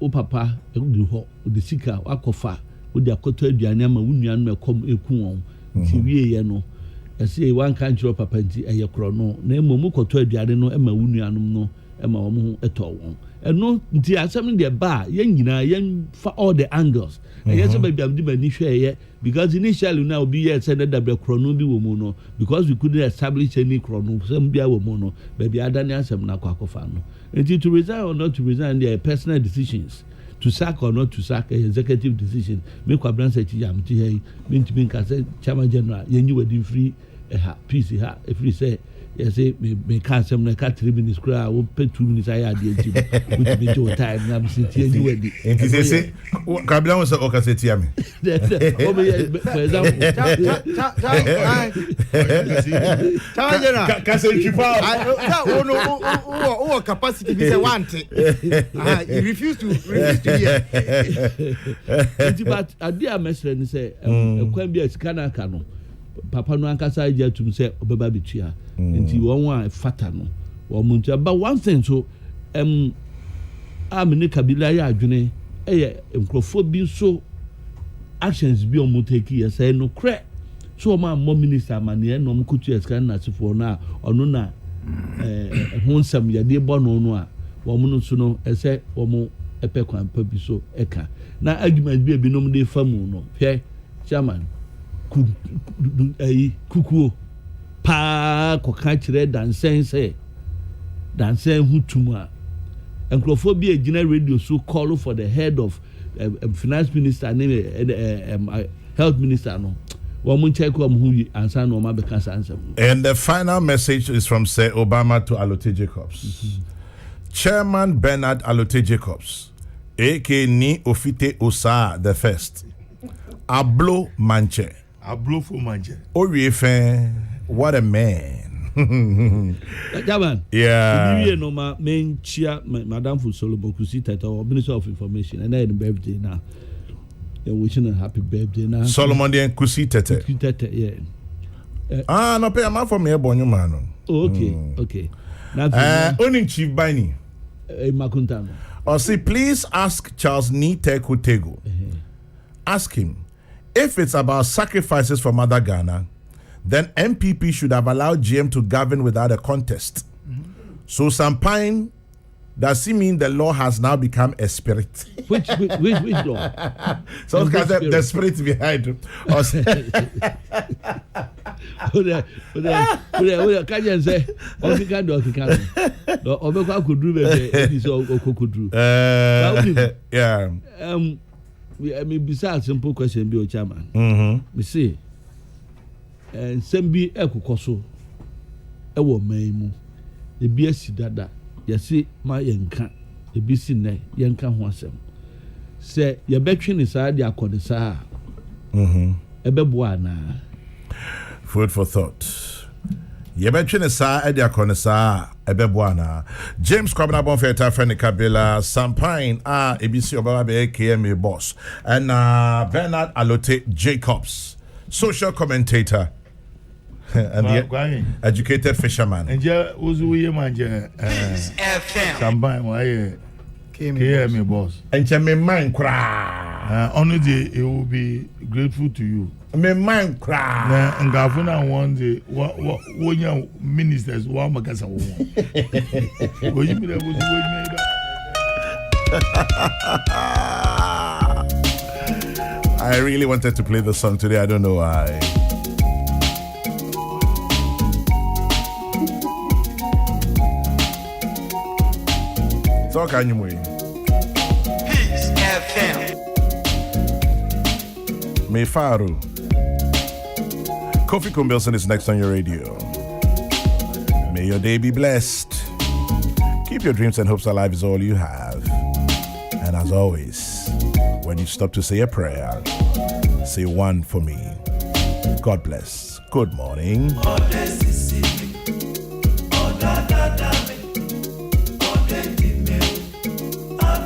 o papa do ho the sika akofa o de akoto aduane ama wunua no ekom eku won ti wie ye no ese wan kan chiro papa nti eye kro no na emomu koto aduane no ema wunua no ema wo ho eto won eno nti asem de ba ye nyina ye fa all the angles yes ba biam di mani hweye because initially now be here said that the chrono bi wo mu no because we couldn't establish any chrono some bia wo mu no ba bia adane asem na kwakofa no until to resign or not to resign their personal decisions to sack or not to sack a executive decision me kwa branch say jam ti hey me ntimi nka say chairman general ye nyi wadi free peace ha if we say yes me can some na 3 minutes kra wo pe 2 minutes ayi ade nti with me to time na me sit you wadi enti say kabila won say o ka say tia me for example ka say chipa o capacity be say want you refuse to hear enti but ade a mesre ni say ekwan bi asika na aka no papa no ankasa aja tum say obeba betua nti won wa fata no wo muntu but one thing so amene kabila ya adwene enkrofo bi so actions bi o mo take yes no kre so ma mo minister mane no mo kutu eskan na sifo na ono na honsam ya de bo no a wo mo no so no ese wo mo epe kwan pa bi so eka na argument bi no mo de famu no hwe chairman kukuo pa koka kire dansen hutuma enkrofo bi agina radio so call for the head of finance minister and health minister no woman check hu ansa no ma be kan answer. And the final message is from Sir Obama to Alote Jacobs. Chairman Bernard Alote Jacobs, aka Ni Ofite Osa the first. Ablo Manche. Ablo for Manche. Oriefe, what a man. Jaman. Yeah. You know my main chair, Madame Fusolo Bokusita, or Minister of Information, and I had a birthday now. You're wishing a happy birthday now. Solomon and Kusitete. Yeah. No pay a man for me, a bonny man. Okay. Only Chief Bini. Makunta. Or see, please ask Charles Niteku Tego. Ask him if it's about sacrifices for Mother Ghana, then MPP should have allowed GM to govern without a contest. So Sampine, does it mean the law has now become a spirit? Which law? So the spirit behind it. Can you say, "Okay, can do, okay, can do." Obeka could do baby. So could do. Yeah. I mean, besides simple question, be a chairman. Me see, and send be a kukoso. A woman, the BSC dada. You see, my yanka, the BC ne, yanka wansem. Say, your betting is the akodisa. Ebebuana. Food for thought. Yebetchine sa edia konesa ebebuana. James Kwabena Bonfeta Feni Kabila Sampine ABC Obama be KMA boss and Bernard Alote Jacobs, social commentator and the educated fisherman. And ja uzuye manje Sampine why KMA boss. And me mind cry. Only day it will be grateful to you. Me mind cry. Ngafuna one day wonya ministers wa makasa wo. Oyi mi da wo me da. I really wanted to play the song today. I don't know why. So can you move? Peace FM. Mefaru. Kofi Kumbilson is next on your radio. May your day be blessed. Keep your dreams and hopes alive is all you have. And as always, when you stop to say a prayer, say one for me. God bless. Good morning.